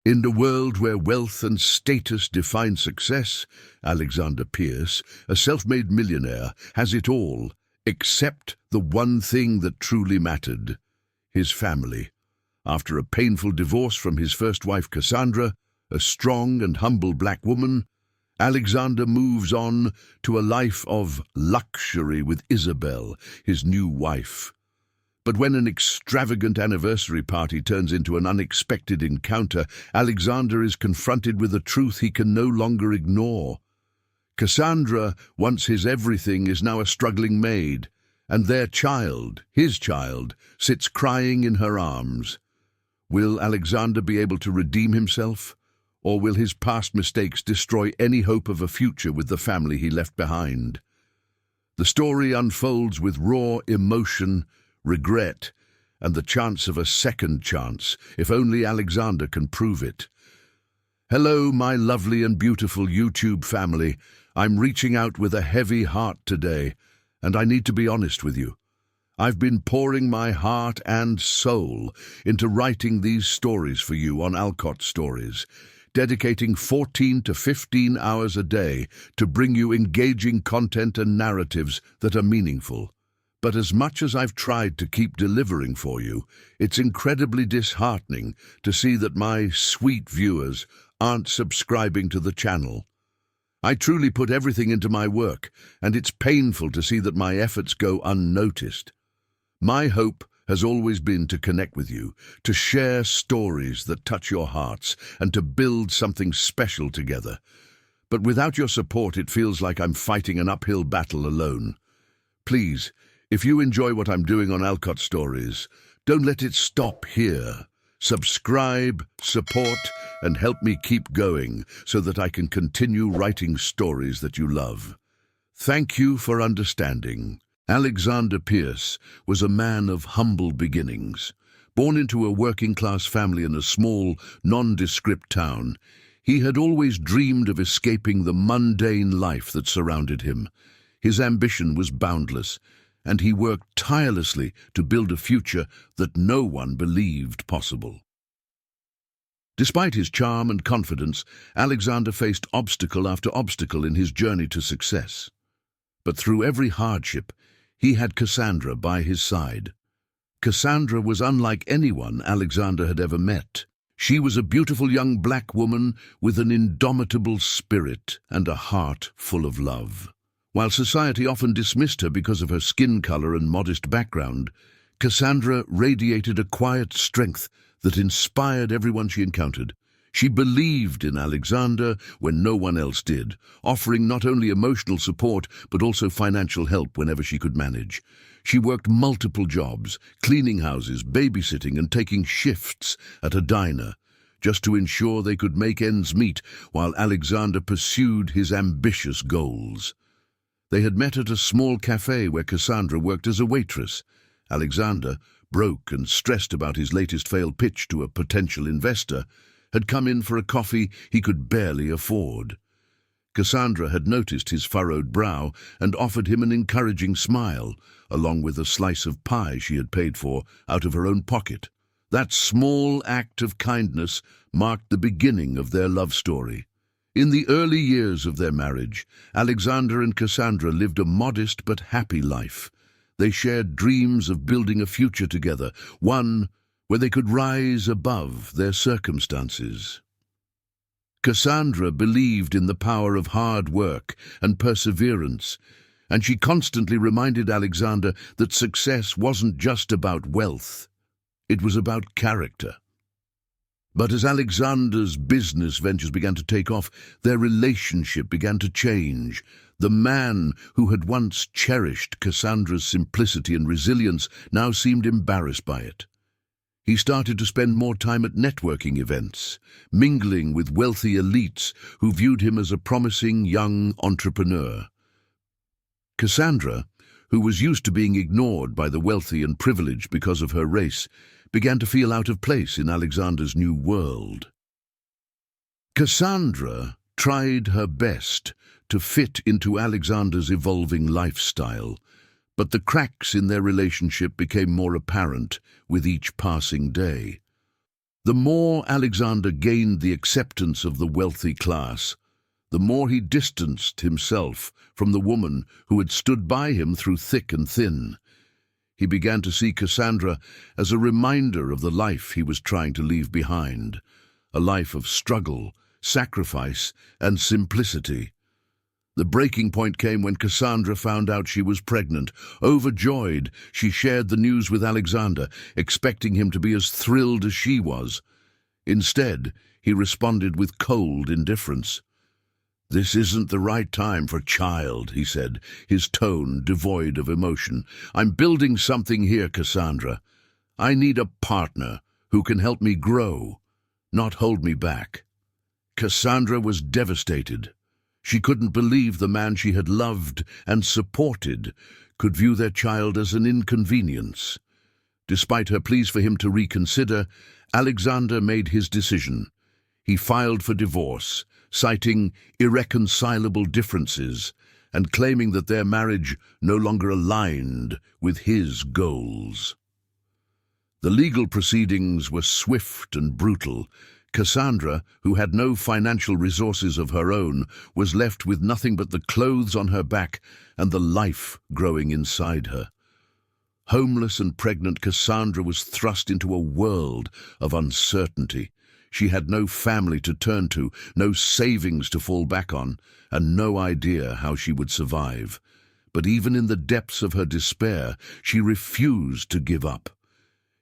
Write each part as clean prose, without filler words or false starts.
In a world where wealth and status define success, Alexander Pierce, a self-made millionaire, has it all, except the one thing that truly mattered: his family. After a painful divorce from his first wife Cassandra, a strong and humble black woman, Alexander moves on to a life of luxury with Isabel, his new wife. But when an extravagant anniversary party turns into an unexpected encounter, Alexander is confronted with a truth he can no longer ignore. Cassandra, once his everything, is now a struggling maid, and their child, his child, sits crying in her arms. Will Alexander be able to redeem himself, or will his past mistakes destroy any hope of a future with the family he left behind? The story unfolds with raw emotion, regret, and the chance of a second chance, if only Alexander can prove it. Hello, my lovely and beautiful YouTube family. I'm reaching out with a heavy heart today, and I need to be honest with you. I've been pouring my heart and soul into writing these stories for you on Alcott Stories, dedicating 14 to 15 hours a day to bring you engaging content and narratives that are meaningful. But as much as I've tried to keep delivering for you, it's incredibly disheartening to see that my sweet viewers aren't subscribing to the channel. I truly put everything into my work, and it's painful to see that my efforts go unnoticed. My hope has always been to connect with you, to share stories that touch your hearts, and to build something special together. But without your support, it feels like I'm fighting an uphill battle alone. Please, if you enjoy what I'm doing on Alcott Stories, don't let it stop here. Subscribe, support, and help me keep going so that I can continue writing stories that you love. Thank you for understanding. Alexander Pierce was a man of humble beginnings. Born into a working-class family in a small, nondescript town, he had always dreamed of escaping the mundane life that surrounded him. His ambition was boundless, and he worked tirelessly to build a future that no one believed possible. Despite his charm and confidence, Alexander faced obstacle after obstacle in his journey to success. But through every hardship, he had Cassandra by his side. Cassandra was unlike anyone Alexander had ever met. She was a beautiful young black woman with an indomitable spirit and a heart full of love. While society often dismissed her because of her skin color and modest background, Cassandra radiated a quiet strength that inspired everyone she encountered. She believed in Alexander when no one else did, offering not only emotional support but also financial help whenever she could manage. She worked multiple jobs, cleaning houses, babysitting, and taking shifts at a diner, just to ensure they could make ends meet while Alexander pursued his ambitious goals. They had met at a small cafe where Cassandra worked as a waitress. Alexander, broke and stressed about his latest failed pitch to a potential investor, had come in for a coffee he could barely afford. Cassandra had noticed his furrowed brow and offered him an encouraging smile, along with a slice of pie she had paid for out of her own pocket. That small act of kindness marked the beginning of their love story. In the early years of their marriage, Alexander and Cassandra lived a modest but happy life. They shared dreams of building a future together, one where they could rise above their circumstances. Cassandra believed in the power of hard work and perseverance, and she constantly reminded Alexander that success wasn't just about wealth, it was about character. But as Alexander's business ventures began to take off, their relationship began to change. The man who had once cherished Cassandra's simplicity and resilience now seemed embarrassed by it. He started to spend more time at networking events, mingling with wealthy elites who viewed him as a promising young entrepreneur. Cassandra, who was used to being ignored by the wealthy and privileged because of her race, began to feel out of place in Alexander's new world. Cassandra tried her best to fit into Alexander's evolving lifestyle, but the cracks in their relationship became more apparent with each passing day. The more Alexander gained the acceptance of the wealthy class, the more he distanced himself from the woman who had stood by him through thick and thin. He began to see Cassandra as a reminder of the life he was trying to leave behind, a life of struggle, sacrifice, and simplicity. The breaking point came when Cassandra found out she was pregnant. Overjoyed, she shared the news with Alexander, expecting him to be as thrilled as she was. Instead, he responded with cold indifference. "This isn't the right time for child," he said, his tone devoid of emotion. "I'm building something here, Cassandra. I need a partner who can help me grow, not hold me back." Cassandra was devastated. She couldn't believe the man she had loved and supported could view their child as an inconvenience. Despite her pleas for him to reconsider, Alexander made his decision. He filed for divorce, citing irreconcilable differences and claiming that their marriage no longer aligned with his goals. The legal proceedings were swift and brutal. Cassandra, who had no financial resources of her own, was left with nothing but the clothes on her back and the life growing inside her. Homeless and pregnant, Cassandra was thrust into a world of uncertainty. She had no family to turn to, no savings to fall back on, and no idea how she would survive. But even in the depths of her despair, she refused to give up.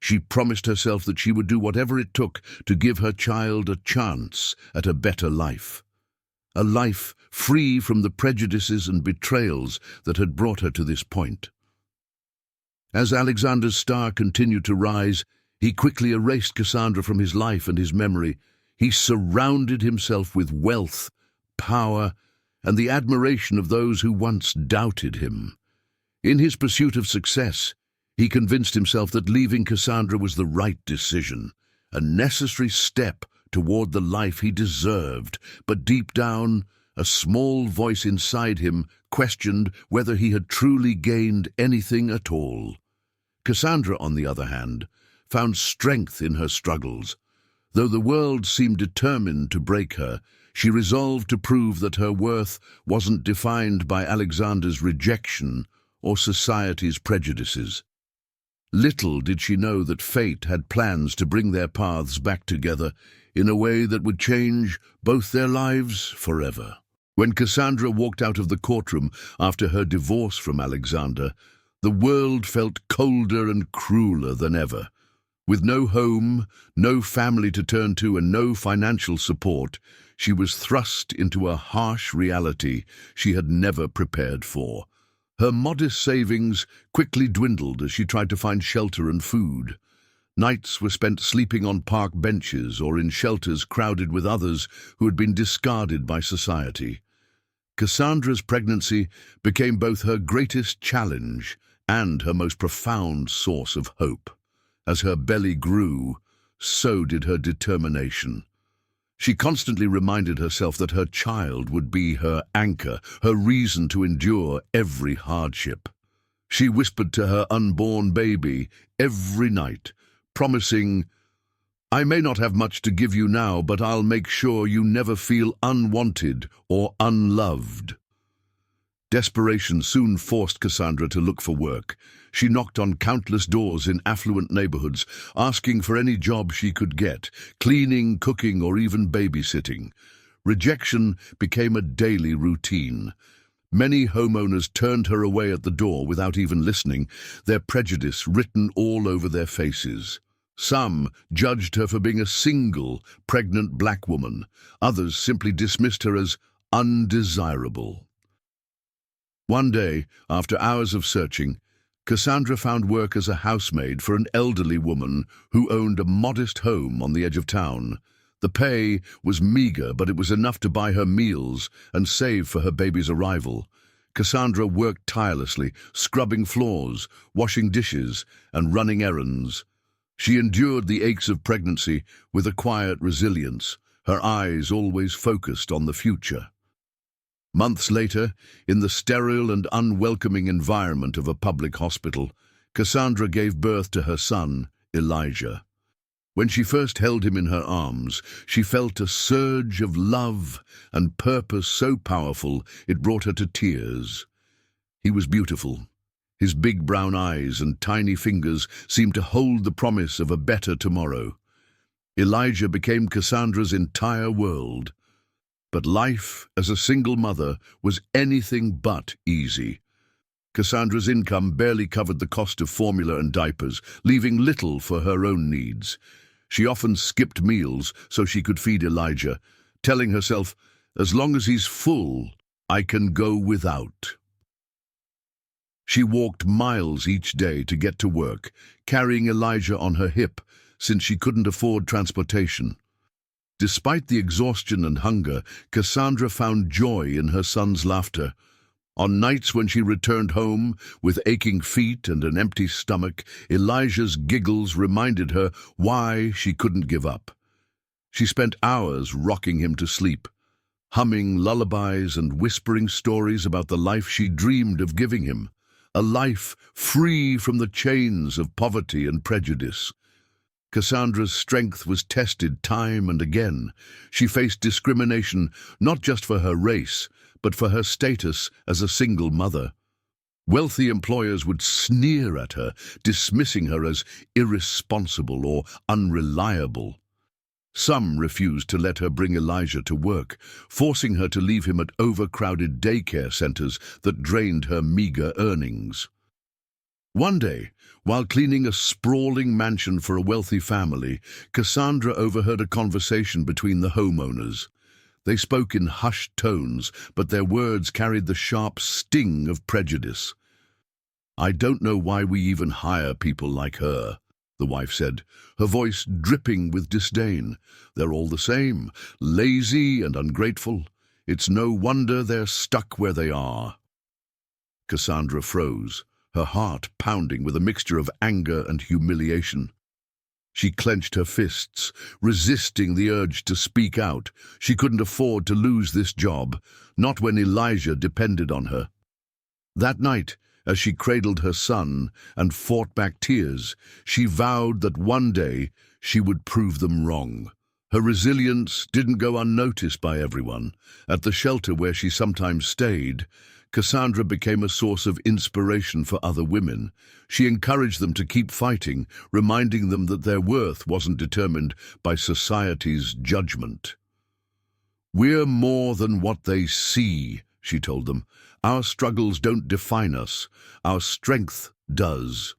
She promised herself that she would do whatever it took to give her child a chance at a better life. A life free from the prejudices and betrayals that had brought her to this point. As Alexander's star continued to rise, he quickly erased Cassandra from his life and his memory. He surrounded himself with wealth, power, and the admiration of those who once doubted him. In his pursuit of success, he convinced himself that leaving Cassandra was the right decision, a necessary step toward the life he deserved. But deep down, a small voice inside him questioned whether he had truly gained anything at all. Cassandra, on the other hand, found strength in her struggles. Though the world seemed determined to break her, she resolved to prove that her worth wasn't defined by Alexander's rejection or society's prejudices. Little did she know that fate had plans to bring their paths back together in a way that would change both their lives forever. When Cassandra walked out of the courtroom after her divorce from Alexander, the world felt colder and crueler than ever. With no home, no family to turn to, and no financial support, she was thrust into a harsh reality she had never prepared for. Her modest savings quickly dwindled as she tried to find shelter and food. Nights were spent sleeping on park benches or in shelters crowded with others who had been discarded by society. Cassandra's pregnancy became both her greatest challenge and her most profound source of hope. As her belly grew, so did her determination. She constantly reminded herself that her child would be her anchor, her reason to endure every hardship. She whispered to her unborn baby every night, promising, "I may not have much to give you now, but I'll make sure you never feel unwanted or unloved." Desperation soon forced Cassandra to look for work. She knocked on countless doors in affluent neighborhoods, asking for any job she could get, cleaning, cooking, or even babysitting. Rejection became a daily routine. Many homeowners turned her away at the door without even listening, their prejudice written all over their faces. Some judged her for being a single, pregnant black woman. Others simply dismissed her as undesirable. One day, after hours of searching, Cassandra found work as a housemaid for an elderly woman who owned a modest home on the edge of town. The pay was meager, but it was enough to buy her meals and save for her baby's arrival. Cassandra worked tirelessly, scrubbing floors, washing dishes, and running errands. She endured the aches of pregnancy with a quiet resilience, her eyes always focused on the future. Months later, in the sterile and unwelcoming environment of a public hospital, Cassandra gave birth to her son, Elijah. When she first held him in her arms, she felt a surge of love and purpose so powerful it brought her to tears. He was beautiful. His big brown eyes and tiny fingers seemed to hold the promise of a better tomorrow. Elijah became Cassandra's entire world. But life as a single mother was anything but easy. Cassandra's income barely covered the cost of formula and diapers, leaving little for her own needs. She often skipped meals so she could feed Elijah, telling herself, "As long as he's full, I can go without." She walked miles each day to get to work, carrying Elijah on her hip, since she couldn't afford transportation. Despite the exhaustion and hunger, Cassandra found joy in her son's laughter. On nights when she returned home with aching feet and an empty stomach, Elijah's giggles reminded her why she couldn't give up. She spent hours rocking him to sleep, humming lullabies and whispering stories about the life she dreamed of giving him, a life free from the chains of poverty and prejudice. Cassandra's strength was tested time and again. She faced discrimination not just for her race, but for her status as a single mother. Wealthy employers would sneer at her, dismissing her as irresponsible or unreliable. Some refused to let her bring Elijah to work, forcing her to leave him at overcrowded daycare centers that drained her meager earnings. One day, while cleaning a sprawling mansion for a wealthy family, Cassandra overheard a conversation between the homeowners. They spoke in hushed tones, but their words carried the sharp sting of prejudice. "I don't know why we even hire people like her," the wife said, her voice dripping with disdain. "They're all the same, lazy and ungrateful. It's no wonder they're stuck where they are." Cassandra froze, her heart pounding with a mixture of anger and humiliation. She clenched her fists, resisting the urge to speak out. She couldn't afford to lose this job, not when Elijah depended on her. That night, as she cradled her son and fought back tears, she vowed that one day she would prove them wrong. Her resilience didn't go unnoticed by everyone. At the shelter where she sometimes stayed, Cassandra became a source of inspiration for other women. She encouraged them to keep fighting, reminding them that their worth wasn't determined by society's judgment. "We're more than what they see," she told them. "Our struggles don't define us. Our strength does."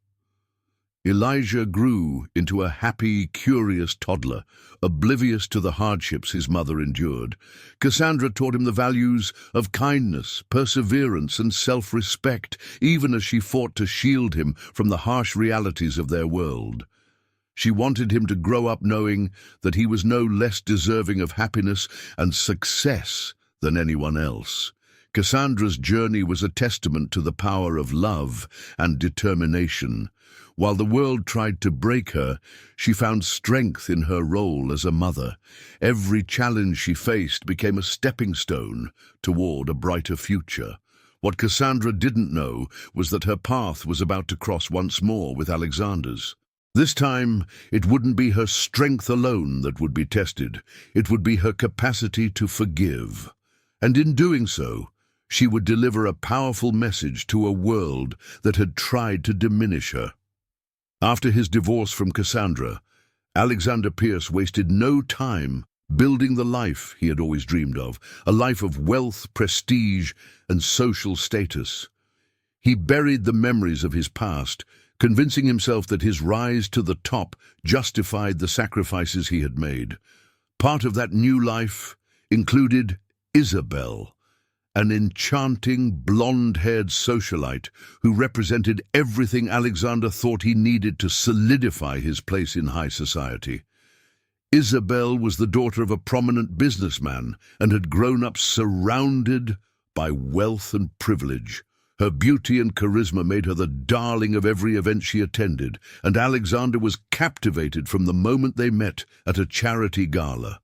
Elijah grew into a happy, curious toddler, oblivious to the hardships his mother endured. Cassandra taught him the values of kindness, perseverance, and self-respect, even as she fought to shield him from the harsh realities of their world. She wanted him to grow up knowing that he was no less deserving of happiness and success than anyone else. Cassandra's journey was a testament to the power of love and determination. While the world tried to break her, she found strength in her role as a mother. Every challenge she faced became a stepping stone toward a brighter future. What Cassandra didn't know was that her path was about to cross once more with Alexander's. This time, it wouldn't be her strength alone that would be tested. It would be her capacity to forgive. And in doing so, she would deliver a powerful message to a world that had tried to diminish her. After his divorce from Cassandra, Alexander Pierce wasted no time building the life he had always dreamed of, a life of wealth, prestige, and social status. He buried the memories of his past, convincing himself that his rise to the top justified the sacrifices he had made. Part of that new life included Isabel, an enchanting, blonde-haired socialite who represented everything Alexander thought he needed to solidify his place in high society. Isabel was the daughter of a prominent businessman and had grown up surrounded by wealth and privilege. Her beauty and charisma made her the darling of every event she attended, and Alexander was captivated from the moment they met at a charity gala.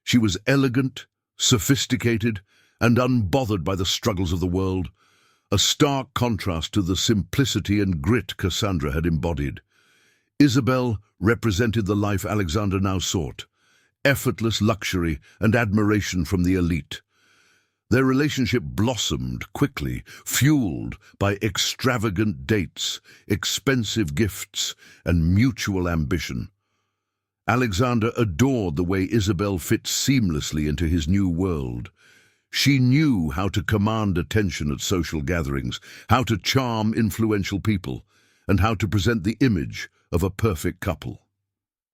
She was elegant, sophisticated, and unbothered by the struggles of the world, a stark contrast to the simplicity and grit Cassandra had embodied. Isabel represented the life Alexander now sought: effortless luxury and admiration from the elite. Their relationship blossomed quickly, fueled by extravagant dates, expensive gifts, and mutual ambition. Alexander adored the way Isabel fit seamlessly into his new world. She knew how to command attention at social gatherings, how to charm influential people, and how to present the image of a perfect couple.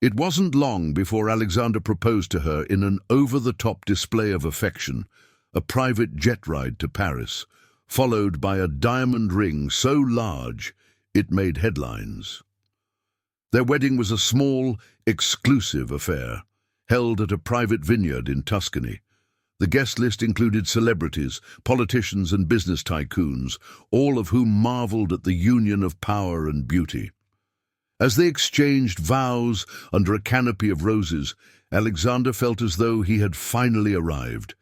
It wasn't long before Alexander proposed to her in an over-the-top display of affection, a private jet ride to Paris, followed by a diamond ring so large it made headlines. Their wedding was a small, exclusive affair, held at a private vineyard in Tuscany. The guest list included celebrities, politicians and business tycoons, all of whom marveled at the union of power and beauty. As they exchanged vows under a canopy of roses, Alexander felt as though he had finally arrived.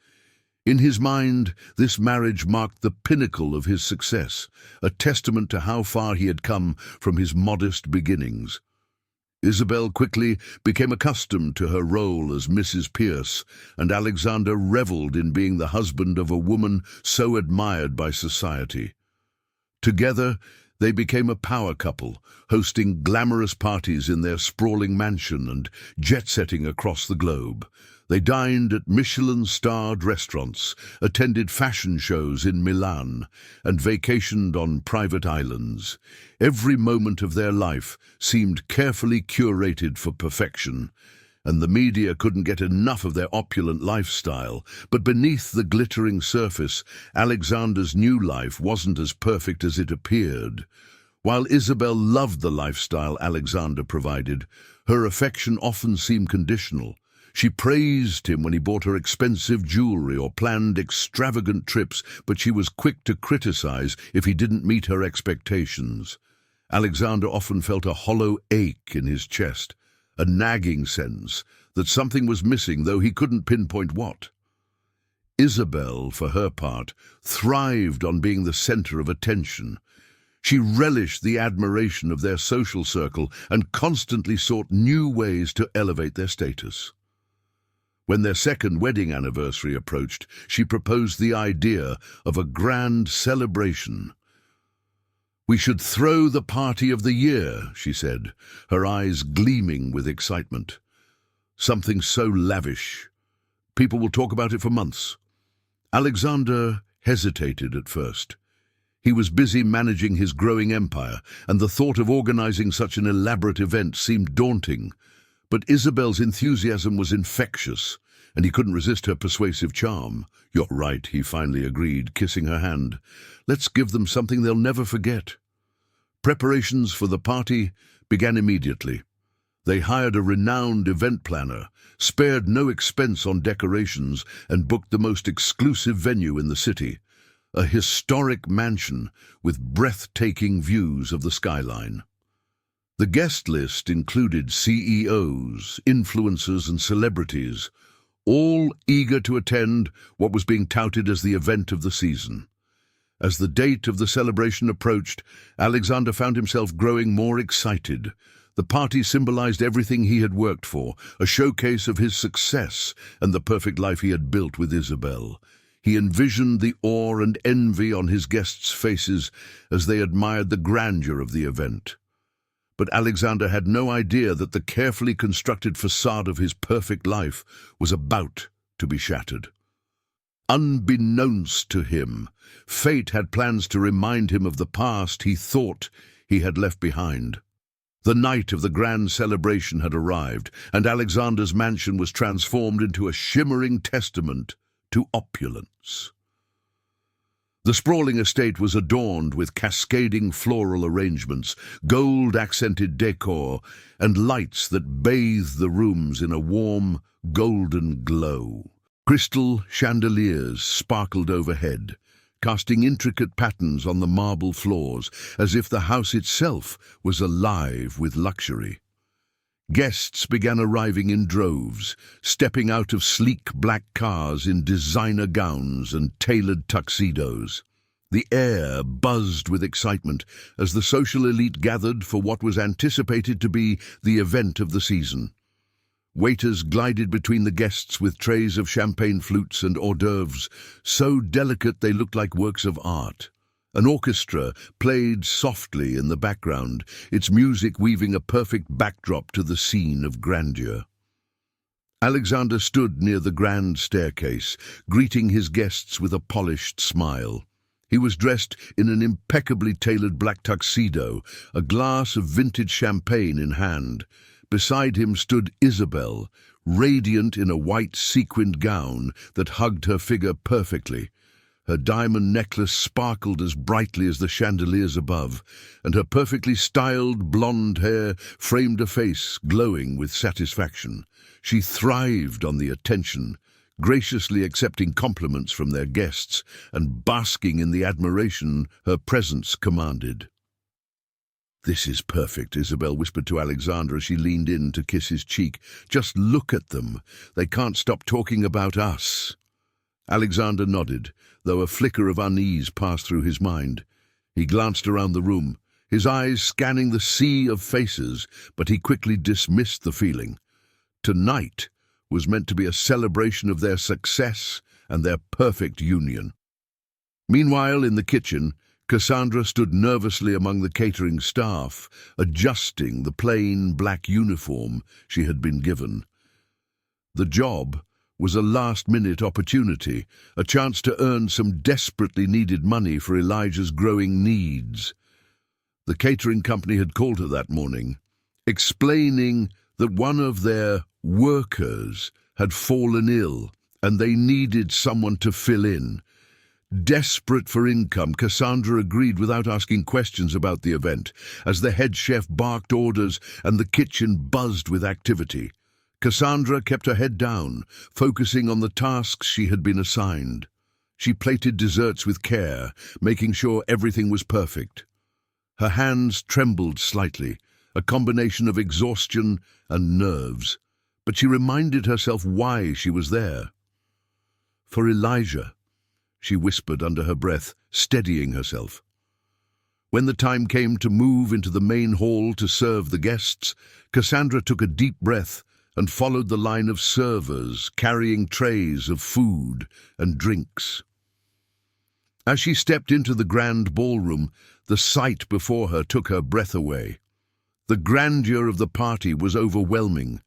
In his mind, this marriage marked the pinnacle of his success, a testament to how far he had come from his modest beginnings. Isabel quickly became accustomed to her role as Mrs. Pierce, and Alexander reveled in being the husband of a woman so admired by society. Together, they became a power couple, hosting glamorous parties in their sprawling mansion and jet-setting across the globe. They dined at Michelin-starred restaurants, attended fashion shows in Milan, and vacationed on private islands. Every moment of their life seemed carefully curated for perfection, and the media couldn't get enough of their opulent lifestyle. But beneath the glittering surface, Alexander's new life wasn't as perfect as it appeared. While Isabel loved the lifestyle Alexander provided, her affection often seemed conditional. She praised him when he bought her expensive jewelry or planned extravagant trips, but she was quick to criticize if he didn't meet her expectations. Alexander often felt a hollow ache in his chest, a nagging sense that something was missing, though he couldn't pinpoint what. Isabel, for her part, thrived on being the center of attention. She relished the admiration of their social circle and constantly sought new ways to elevate their status. When their second wedding anniversary approached, she proposed the idea of a grand celebration. "We should throw the party of the year," she said, her eyes gleaming with excitement. "Something so lavish. People will talk about it for months." Alexander hesitated at first. He was busy managing his growing empire, and the thought of organizing such an elaborate event seemed daunting. But Isabel's enthusiasm was infectious, and he couldn't resist her persuasive charm. "You're right," he finally agreed, kissing her hand. "Let's give them something they'll never forget." Preparations for the party began immediately. They hired a renowned event planner, spared no expense on decorations, and booked the most exclusive venue in the city, a historic mansion with breathtaking views of the skyline. The guest list included CEOs, influencers, and celebrities, all eager to attend what was being touted as the event of the season. As the date of the celebration approached, Alexander found himself growing more excited. The party symbolized everything he had worked for, a showcase of his success and the perfect life he had built with Isabel. He envisioned the awe and envy on his guests' faces as they admired the grandeur of the event. But Alexander had no idea that the carefully constructed facade of his perfect life was about to be shattered. Unbeknownst to him, fate had plans to remind him of the past he thought he had left behind. The night of the grand celebration had arrived, and Alexander's mansion was transformed into a shimmering testament to opulence. The sprawling estate was adorned with cascading floral arrangements, gold-accented decor, and lights that bathed the rooms in a warm, golden glow. Crystal chandeliers sparkled overhead, casting intricate patterns on the marble floors, as if the house itself was alive with luxury. Guests began arriving in droves, stepping out of sleek black cars in designer gowns and tailored tuxedos. The air buzzed with excitement as the social elite gathered for what was anticipated to be the event of the season. Waiters glided between the guests with trays of champagne flutes and hors d'oeuvres, so delicate they looked like works of art. An orchestra played softly in the background, its music weaving a perfect backdrop to the scene of grandeur. Alexander stood near the grand staircase, greeting his guests with a polished smile. He was dressed in an impeccably tailored black tuxedo, a glass of vintage champagne in hand. Beside him stood Isabel, radiant in a white sequined gown that hugged her figure perfectly. Her diamond necklace sparkled as brightly as the chandeliers above, and her perfectly styled blonde hair framed a face glowing with satisfaction. She thrived on the attention, graciously accepting compliments from their guests and basking in the admiration her presence commanded. "This is perfect," Isabel whispered to Alexander as she leaned in to kiss his cheek. "Just look at them. They can't stop talking about us." Alexander nodded, though a flicker of unease passed through his mind. He glanced around the room, his eyes scanning the sea of faces, but he quickly dismissed the feeling. Tonight was meant to be a celebration of their success and their perfect union. Meanwhile, in the kitchen, Cassandra stood nervously among the catering staff, adjusting the plain black uniform she had been given. The job was a last-minute opportunity, a chance to earn some desperately needed money for Elijah's growing needs. The catering company had called her that morning, explaining that one of their workers had fallen ill and they needed someone to fill in. Desperate for income, Cassandra agreed without asking questions about the event, as the head chef barked orders and the kitchen buzzed with activity. Cassandra kept her head down, focusing on the tasks she had been assigned. She plated desserts with care, making sure everything was perfect. Her hands trembled slightly, a combination of exhaustion and nerves, but she reminded herself why she was there. "For Elijah," she whispered under her breath, steadying herself. When the time came to move into the main hall to serve the guests, Cassandra took a deep breath and followed the line of servers carrying trays of food and drinks. As she stepped into the grand ballroom, the sight before her took her breath away. The grandeur of the party was overwhelming.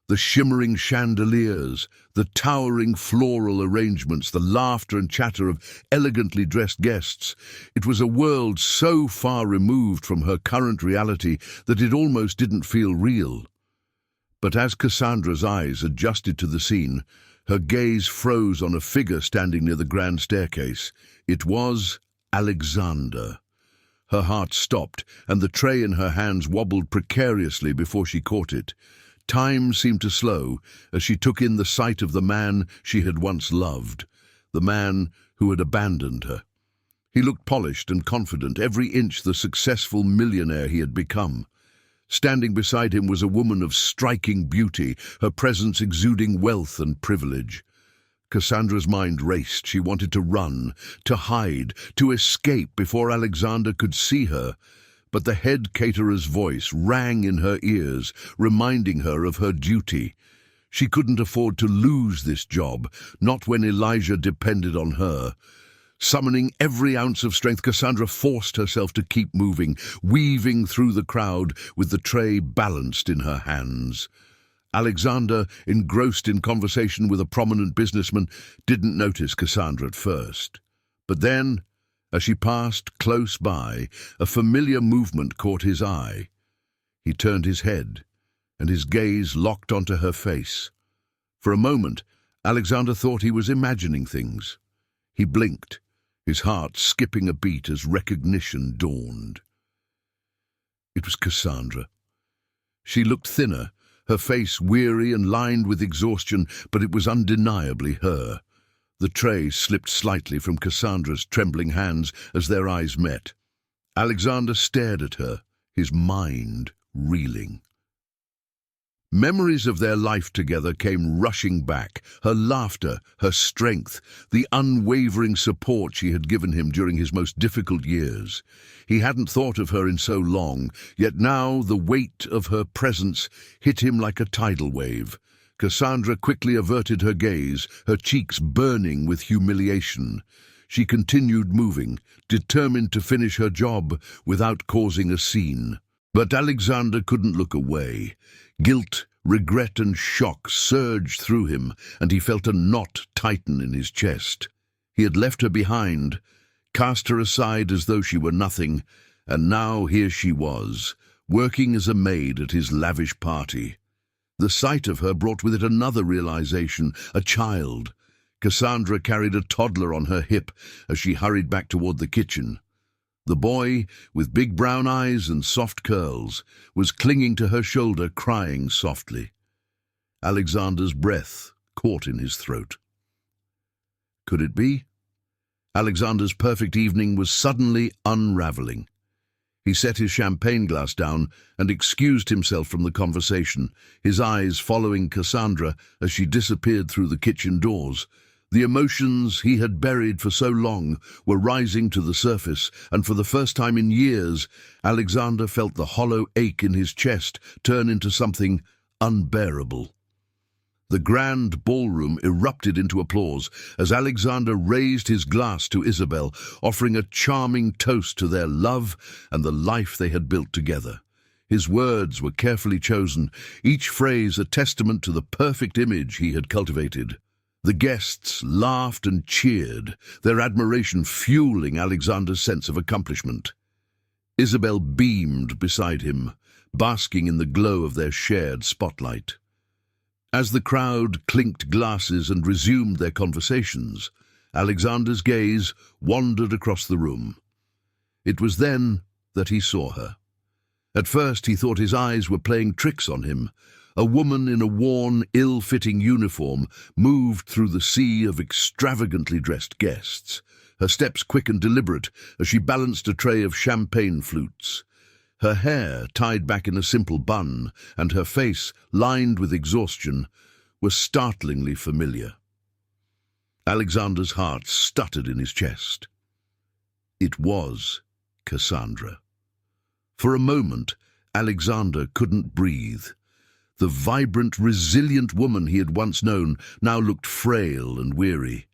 The shimmering chandeliers, the towering floral arrangements, the laughter and chatter of elegantly dressed guests. It was a world so far removed from her current reality that it almost didn't feel real. But as Cassandra's eyes adjusted to the scene, her gaze froze on a figure standing near the grand staircase. It was Alexander. Her heart stopped, and the tray in her hands wobbled precariously before she caught it. Time seemed to slow as she took in the sight of the man she had once loved, the man who had abandoned her. He looked polished and confident, every inch the successful millionaire he had become. Standing beside him was a woman of striking beauty, her presence exuding wealth and privilege. Cassandra's mind raced. She wanted to run, to hide, to escape before Alexander could see her. But the head caterer's voice rang in her ears, reminding her of her duty. She couldn't afford to lose this job, not when Elijah depended on her. Summoning every ounce of strength, Cassandra forced herself to keep moving, weaving through the crowd with the tray balanced in her hands. Alexander, engrossed in conversation with a prominent businessman, didn't notice Cassandra at first. But then, as she passed close by, a familiar movement caught his eye. He turned his head, and his gaze locked onto her face. For a moment, Alexander thought he was imagining things. He blinked, his heart skipping a beat as recognition dawned. It was Cassandra. She looked thinner, her face weary and lined with exhaustion, but it was undeniably her. The tray slipped slightly from Cassandra's trembling hands as their eyes met. Alexander stared at her, his mind reeling. Memories of their life together came rushing back, her laughter, her strength, the unwavering support she had given him during his most difficult years. He hadn't thought of her in so long, yet now the weight of her presence hit him like a tidal wave. Cassandra quickly averted her gaze, her cheeks burning with humiliation. She continued moving, determined to finish her job without causing a scene. But Alexander couldn't look away. Guilt, regret and shock surged through him, and he felt a knot tighten in his chest. He had left her behind, cast her aside as though she were nothing, and now here she was, working as a maid at his lavish party. The sight of her brought with it another realization, a child. Cassandra carried a toddler on her hip as she hurried back toward the kitchen. The boy, with big brown eyes and soft curls, was clinging to her shoulder, crying softly. Alexander's breath caught in his throat. Could it be? Alexander's perfect evening was suddenly unraveling. He set his champagne glass down and excused himself from the conversation, his eyes following Cassandra as she disappeared through the kitchen doors. The emotions he had buried for so long were rising to the surface, and for the first time in years, Alexander felt the hollow ache in his chest turn into something unbearable. The grand ballroom erupted into applause as Alexander raised his glass to Isabel, offering a charming toast to their love and the life they had built together. His words were carefully chosen, each phrase a testament to the perfect image he had cultivated. The guests laughed and cheered, their admiration fueling Alexander's sense of accomplishment. Isabel beamed beside him, basking in the glow of their shared spotlight. As the crowd clinked glasses and resumed their conversations, Alexander's gaze wandered across the room. It was then that he saw her. At first he thought his eyes were playing tricks on him. A woman in a worn, ill-fitting uniform moved through the sea of extravagantly dressed guests, her steps quick and deliberate as she balanced a tray of champagne flutes. Her hair, tied back in a simple bun, and her face, lined with exhaustion, were startlingly familiar. Alexander's heart stuttered in his chest. It was Cassandra. For a moment, Alexander couldn't breathe. The vibrant, resilient woman he had once known now looked frail and weary.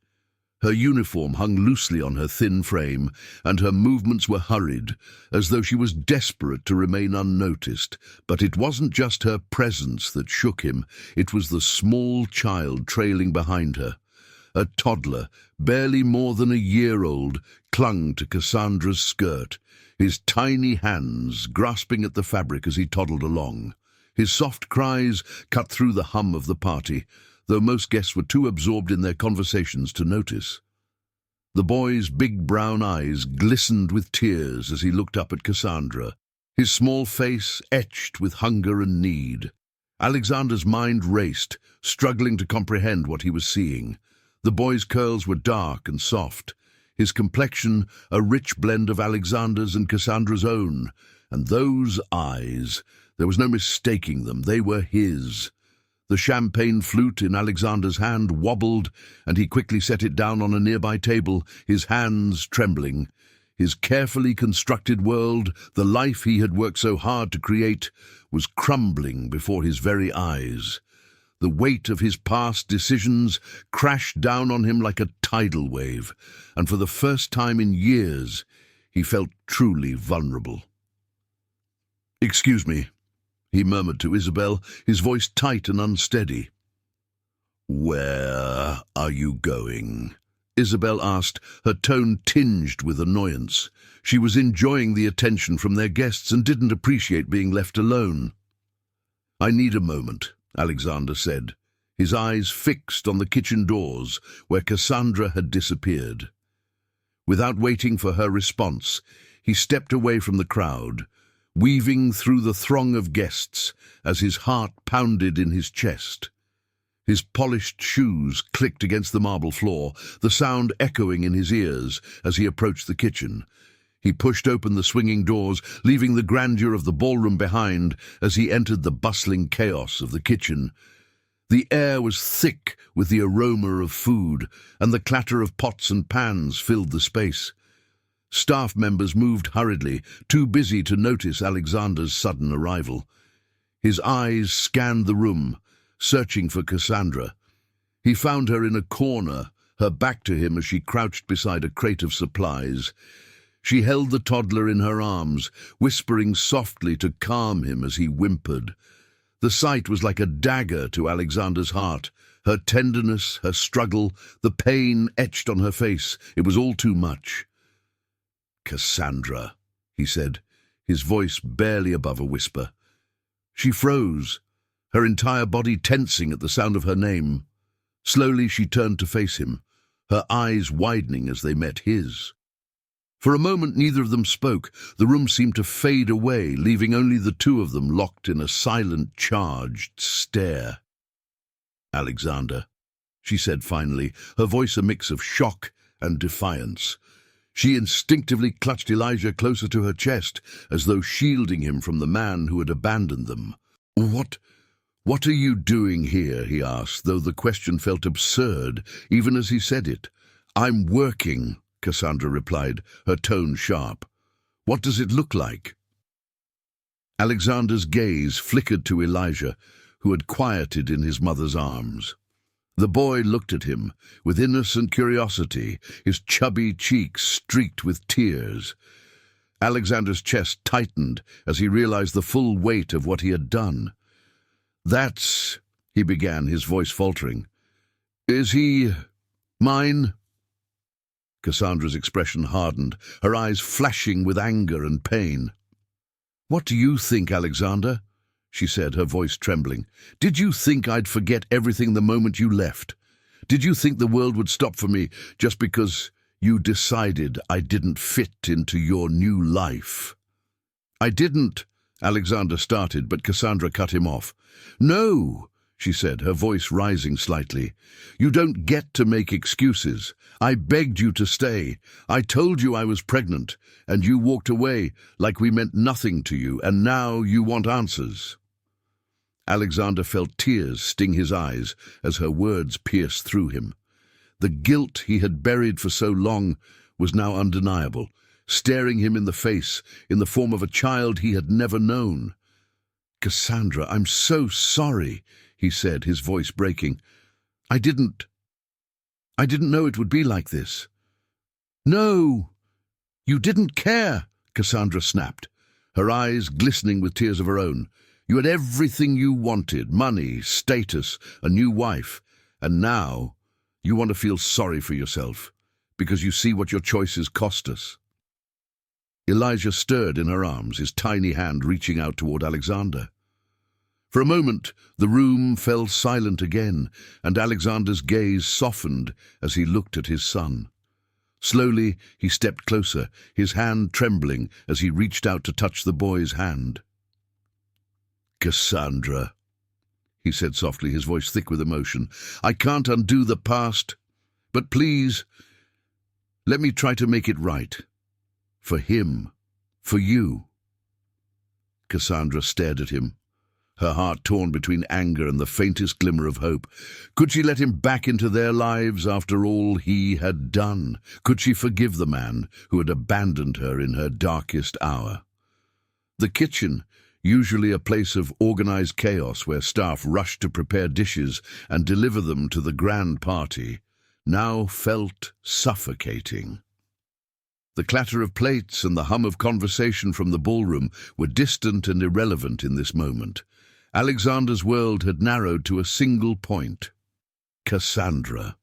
Her uniform hung loosely on her thin frame, and her movements were hurried, as though she was desperate to remain unnoticed. But it wasn't just her presence that shook him, it was the small child trailing behind her. A toddler, barely more than a year old, clung to Cassandra's skirt, his tiny hands grasping at the fabric as he toddled along. His soft cries cut through the hum of the party, though most guests were too absorbed in their conversations to notice. The boy's big brown eyes glistened with tears as he looked up at Cassandra, his small face etched with hunger and need. Alexander's mind raced, struggling to comprehend what he was seeing. The boy's curls were dark and soft, his complexion a rich blend of Alexander's and Cassandra's own, and those eyes, there was no mistaking them, they were his. The champagne flute in Alexander's hand wobbled, and he quickly set it down on a nearby table, his hands trembling. His carefully constructed world, the life he had worked so hard to create, was crumbling before his very eyes. The weight of his past decisions crashed down on him like a tidal wave, and for the first time in years, he felt truly vulnerable. "Excuse me," he murmured to Isabel, his voice tight and unsteady. "Where are you going?" Isabel asked, her tone tinged with annoyance. She was enjoying the attention from their guests and didn't appreciate being left alone. "I need a moment," Alexander said, his eyes fixed on the kitchen doors where Cassandra had disappeared. Without waiting for her response, he stepped away from the crowd, weaving through the throng of guests as his heart pounded in his chest. His polished shoes clicked against the marble floor, the sound echoing in his ears as he approached the kitchen. He pushed open the swinging doors, leaving the grandeur of the ballroom behind as he entered the bustling chaos of the kitchen. The air was thick with the aroma of food, and the clatter of pots and pans filled the space. Staff members moved hurriedly, too busy to notice Alexander's sudden arrival. His eyes scanned the room, searching for Cassandra. He found her in a corner, her back to him as she crouched beside a crate of supplies. She held the toddler in her arms, whispering softly to calm him as he whimpered. The sight was like a dagger to Alexander's heart. Her tenderness, her struggle, the pain etched on her face. It was all too much. "Cassandra," he said, his voice barely above a whisper. She froze, her entire body tensing at the sound of her name. Slowly she turned to face him, her eyes widening as they met his. For a moment neither of them spoke. The room seemed to fade away, leaving only the two of them locked in a silent, charged stare. "Alexander," she said finally, her voice a mix of shock and defiance. She instinctively clutched Elijah closer to her chest, as though shielding him from the man who had abandoned them. What are you doing here?" he asked, though the question felt absurd, even as he said it. "I'm working," Cassandra replied, her tone sharp. "What does it look like?" Alexander's gaze flickered to Elijah, who had quieted in his mother's arms. The boy looked at him with innocent curiosity, his chubby cheeks streaked with tears. Alexander's chest tightened as he realized the full weight of what he had done. "That's," he began, his voice faltering. "Is he mine?" Cassandra's expression hardened, her eyes flashing with anger and pain. "What do you think, Alexander?" she said, her voice trembling. "Did you think I'd forget everything the moment you left? Did you think the world would stop for me just because you decided I didn't fit into your new life?" "I didn't," Alexander started, but Cassandra cut him off. "No," she said, her voice rising slightly. "You don't get to make excuses. I begged you to stay. I told you I was pregnant, and you walked away like we meant nothing to you, and now you want answers." Alexander felt tears sting his eyes as her words pierced through him. The guilt he had buried for so long was now undeniable, staring him in the face in the form of a child he had never known. "Cassandra, I'm so sorry," he said, his voice breaking. I didn't know it would be like this." "No, you didn't care," Cassandra snapped, her eyes glistening with tears of her own. "You had everything you wanted, money, status, a new wife, and now you want to feel sorry for yourself because you see what your choices cost us." Elijah stirred in her arms, his tiny hand reaching out toward Alexander. For a moment, the room fell silent again, and Alexander's gaze softened as he looked at his son. Slowly, he stepped closer, his hand trembling as he reached out to touch the boy's hand. "Cassandra," he said softly, his voice thick with emotion, "I can't undo the past, but please, let me try to make it right. For him, for you." Cassandra stared at him, her heart torn between anger and the faintest glimmer of hope. Could she let him back into their lives after all he had done? Could she forgive the man who had abandoned her in her darkest hour? The kitchen, usually a place of organized chaos where staff rushed to prepare dishes and deliver them to the grand party, now felt suffocating. The clatter of plates and the hum of conversation from the ballroom were distant and irrelevant in this moment. Alexander's world had narrowed to a single point: Cassandra.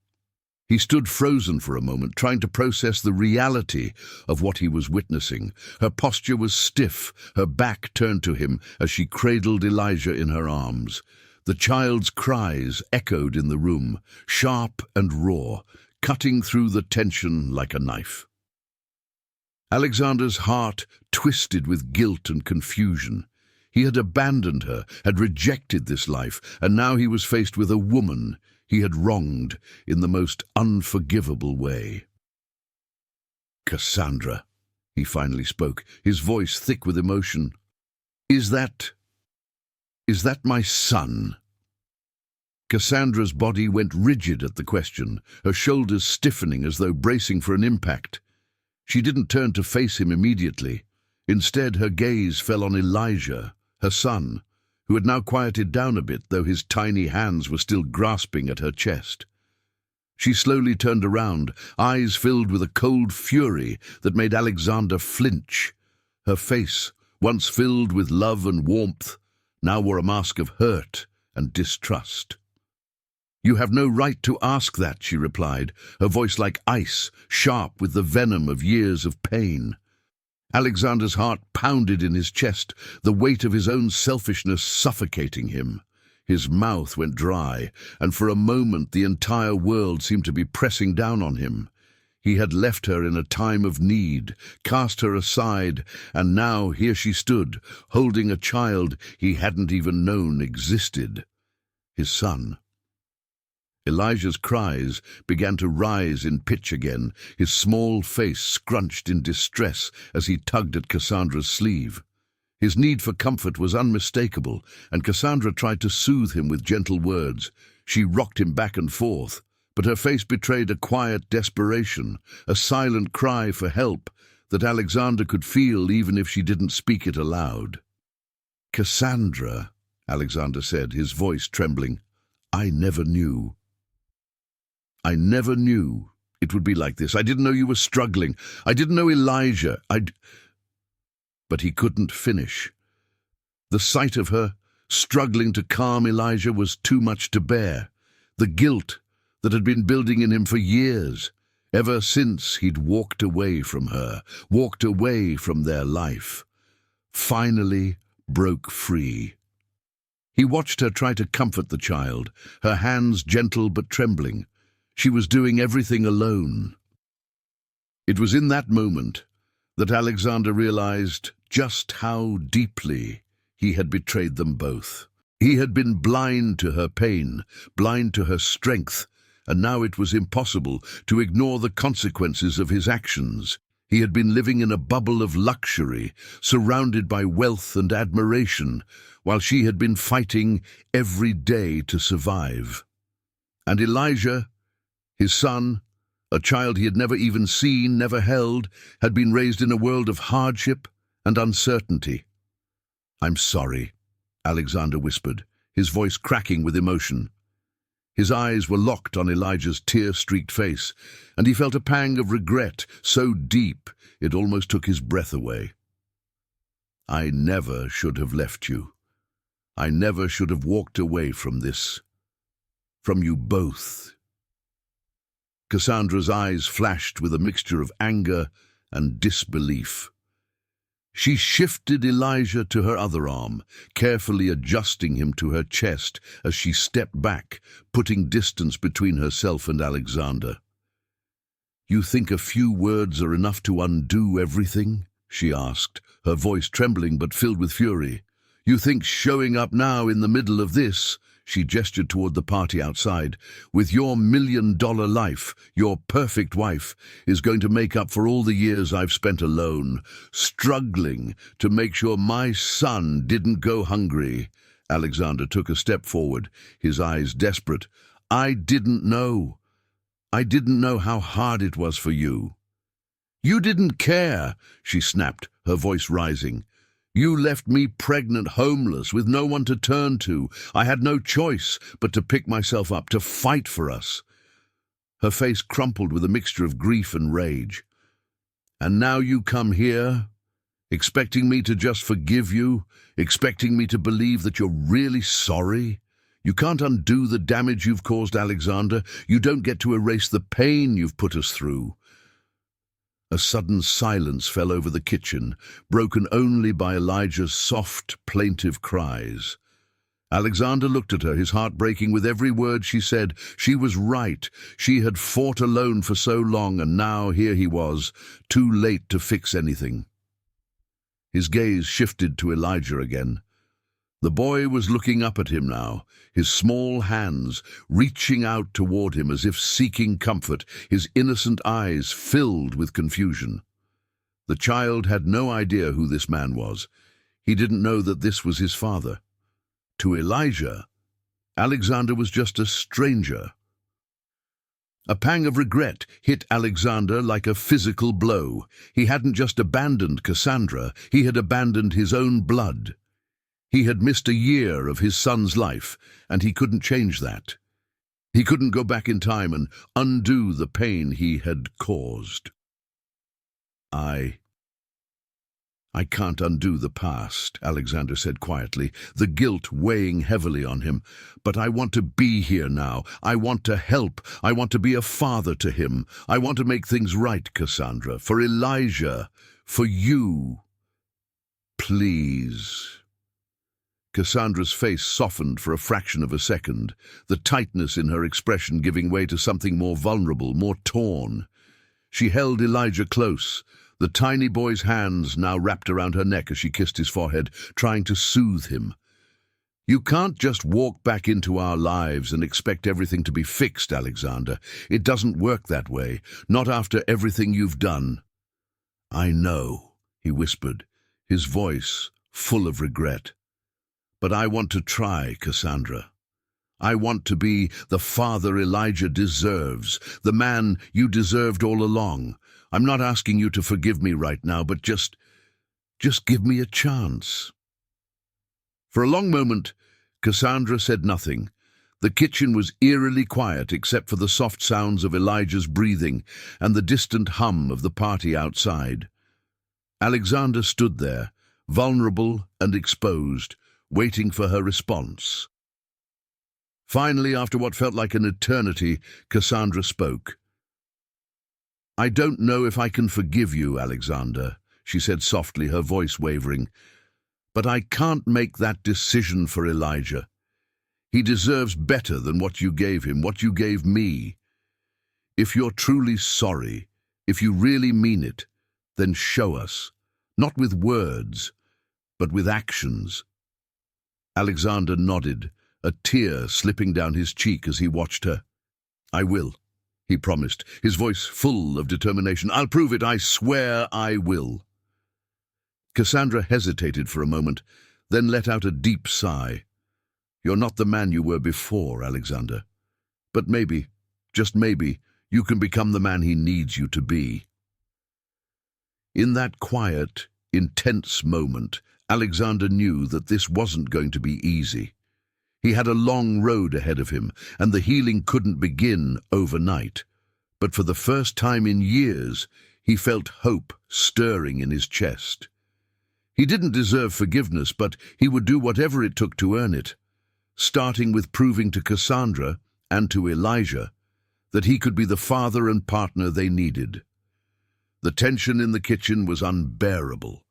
He stood frozen for a moment, trying to process the reality of what he was witnessing. Her posture was stiff, her back turned to him as she cradled Elijah in her arms. The child's cries echoed in the room, sharp and raw, cutting through the tension like a knife. Alexander's heart twisted with guilt and confusion. He had abandoned her, had rejected this life, and now he was faced with a woman he had wronged in the most unforgivable way. "Cassandra," he finally spoke, his voice thick with emotion. Is that my son?" Cassandra's body went rigid at the question, her shoulders stiffening as though bracing for an impact. She didn't turn to face him immediately. Instead, her gaze fell on Elijah, her son, who had now quieted down a bit, though his tiny hands were still grasping at her chest. She slowly turned around, eyes filled with a cold fury that made Alexander flinch. Her face, once filled with love and warmth, now wore a mask of hurt and distrust. "You have no right to ask that," she replied, her voice like ice, sharp with the venom of years of pain. Alexander's heart pounded in his chest, the weight of his own selfishness suffocating him. His mouth went dry, and for a moment the entire world seemed to be pressing down on him. He had left her in a time of need, cast her aside, and now here she stood, holding a child he hadn't even known existed. His son. Elijah's cries began to rise in pitch again, his small face scrunched in distress as he tugged at Cassandra's sleeve. His need for comfort was unmistakable, and Cassandra tried to soothe him with gentle words. She rocked him back and forth, but her face betrayed a quiet desperation, a silent cry for help that Alexander could feel even if she didn't speak it aloud. "Cassandra," Alexander said, his voice trembling, "I never knew it would be like this. I didn't know you were struggling. I didn't know Elijah. But he couldn't finish. The sight of her, struggling to calm Elijah, was too much to bear. The guilt that had been building in him for years, ever since he'd walked away from her, walked away from their life, finally broke free. He watched her try to comfort the child, her hands gentle but trembling. She was doing everything alone. It was in that moment that Alexander realized just how deeply he had betrayed them both. He had been blind to her pain, blind to her strength, and now it was impossible to ignore the consequences of his actions. He had been living in a bubble of luxury, surrounded by wealth and admiration, while she had been fighting every day to survive. And Elijah, his son, a child he had never even seen, never held, had been raised in a world of hardship and uncertainty. "I'm sorry," Alexander whispered, his voice cracking with emotion. His eyes were locked on Elijah's tear-streaked face, and he felt a pang of regret so deep it almost took his breath away. "I never should have left you. I never should have walked away from this. From you both." Cassandra's eyes flashed with a mixture of anger and disbelief. She shifted Elijah to her other arm, carefully adjusting him to her chest as she stepped back, putting distance between herself and Alexander. "You think a few words are enough to undo everything?" she asked, her voice trembling but filled with fury. "You think showing up now in the middle of this," she gestured toward the party outside, "with your $1,000,000 life, your perfect wife, is going to make up for all the years I've spent alone, struggling to make sure my son didn't go hungry?" Alexander took a step forward, his eyes desperate. I didn't know how hard it was for you." "You didn't care," she snapped, her voice rising. "You left me pregnant, homeless, with no one to turn to. I had no choice but to pick myself up, to fight for us." Her face crumpled with a mixture of grief and rage. "And now you come here, expecting me to just forgive you, expecting me to believe that you're really sorry? You can't undo the damage you've caused, Alexander. You don't get to erase the pain you've put us through." A sudden silence fell over the kitchen, broken only by Elijah's soft, plaintive cries. Alexander looked at her, his heart breaking with every word she said. She was right. She had fought alone for so long, and now here he was, too late to fix anything. His gaze shifted to Elijah again. The boy was looking up at him now, his small hands reaching out toward him as if seeking comfort, his innocent eyes filled with confusion. The child had no idea who this man was. He didn't know that this was his father. To Elijah, Alexander was just a stranger. A pang of regret hit Alexander like a physical blow. He hadn't just abandoned Cassandra, he had abandoned his own blood. He had missed a year of his son's life, and he couldn't change that. He couldn't go back in time and undo the pain he had caused. I can't undo the past, Alexander said quietly, the guilt weighing heavily on him. But I want to be here now. I want to help. I want to be a father to him. I want to make things right, Cassandra, for Elijah, for you. Please. Cassandra's face softened for a fraction of a second, the tightness in her expression giving way to something more vulnerable, more torn. She held Elijah close, the tiny boy's hands now wrapped around her neck as she kissed his forehead, trying to soothe him. You can't just walk back into our lives and expect everything to be fixed, Alexander. It doesn't work that way, not after everything you've done. I know, he whispered, his voice full of regret. But I want to try, Cassandra. I want to be the father Elijah deserves, the man you deserved all along. I'm not asking you to forgive me right now, but just give me a chance. For a long moment, Cassandra said nothing. The kitchen was eerily quiet except for the soft sounds of Elijah's breathing and the distant hum of the party outside. Alexander stood there, vulnerable and exposed, waiting for her response. Finally, after what felt like an eternity, Cassandra spoke. I don't know if I can forgive you, Alexander, she said softly, her voice wavering. But I can't make that decision for Elijah. He deserves better than what you gave him, what you gave me. If you're truly sorry, if you really mean it, then show us, not with words, but with actions. Alexander nodded, a tear slipping down his cheek as he watched her. I will, he promised, his voice full of determination. I'll prove it, I swear I will. Cassandra hesitated for a moment, then let out a deep sigh. You're not the man you were before, Alexander. But maybe, just maybe, you can become the man he needs you to be. In that quiet, intense moment, Alexander knew that this wasn't going to be easy. He had a long road ahead of him, and the healing couldn't begin overnight. But for the first time in years, he felt hope stirring in his chest. He didn't deserve forgiveness, but he would do whatever it took to earn it, starting with proving to Cassandra and to Elijah that he could be the father and partner they needed. The tension in the kitchen was unbearable.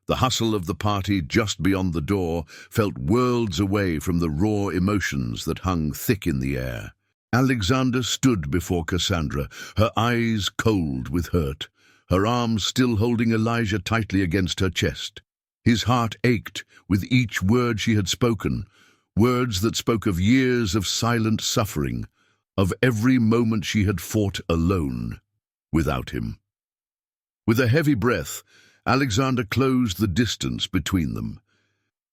The hustle of the party just beyond the door felt worlds away from the raw emotions that hung thick in the air. Alexander stood before Cassandra, her eyes cold with hurt, her arms still holding Elijah tightly against her chest. His heart ached with each word she had spoken, words that spoke of years of silent suffering, of every moment she had fought alone, without him. With a heavy breath, Alexander closed the distance between them.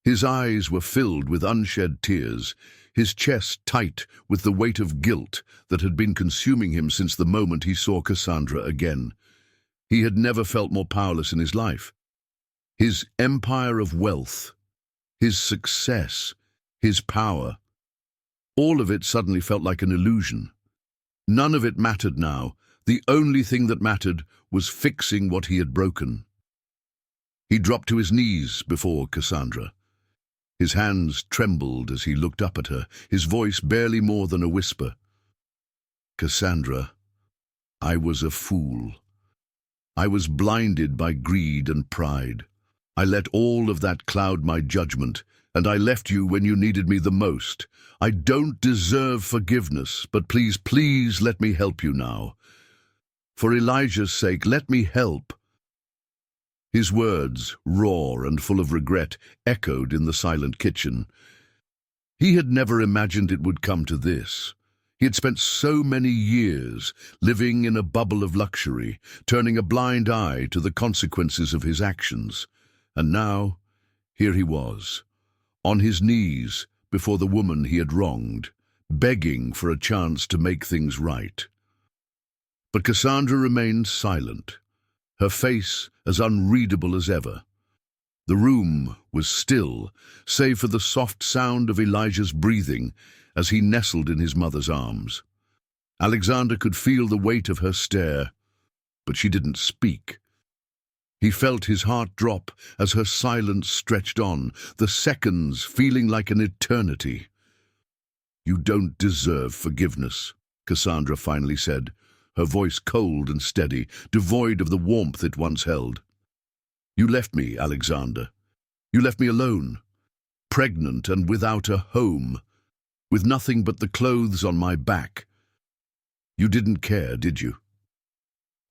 His eyes were filled with unshed tears, his chest tight with the weight of guilt that had been consuming him since the moment he saw Cassandra again. He had never felt more powerless in his life. His empire of wealth, his success, his power, all of it suddenly felt like an illusion. None of it mattered now. The only thing that mattered was fixing what he had broken. He dropped to his knees before Cassandra. His hands trembled as he looked up at her, his voice barely more than a whisper. Cassandra, I was a fool. I was blinded by greed and pride. I let all of that cloud my judgment, and I left you when you needed me the most. I don't deserve forgiveness, but please, please let me help you now. For Elijah's sake, let me help. His words, raw and full of regret, echoed in the silent kitchen. He had never imagined it would come to this. He had spent so many years living in a bubble of luxury, turning a blind eye to the consequences of his actions. And now, here he was, on his knees before the woman he had wronged, begging for a chance to make things right. But Cassandra remained silent, her face as unreadable as ever. The room was still, save for the soft sound of Elijah's breathing as he nestled in his mother's arms. Alexander could feel the weight of her stare, but she didn't speak. He felt his heart drop as her silence stretched on, the seconds feeling like an eternity. "You don't deserve forgiveness," Cassandra finally said, her voice cold and steady, devoid of the warmth it once held. "You left me, Alexander. You left me alone, pregnant and without a home, with nothing but the clothes on my back. You didn't care, did you?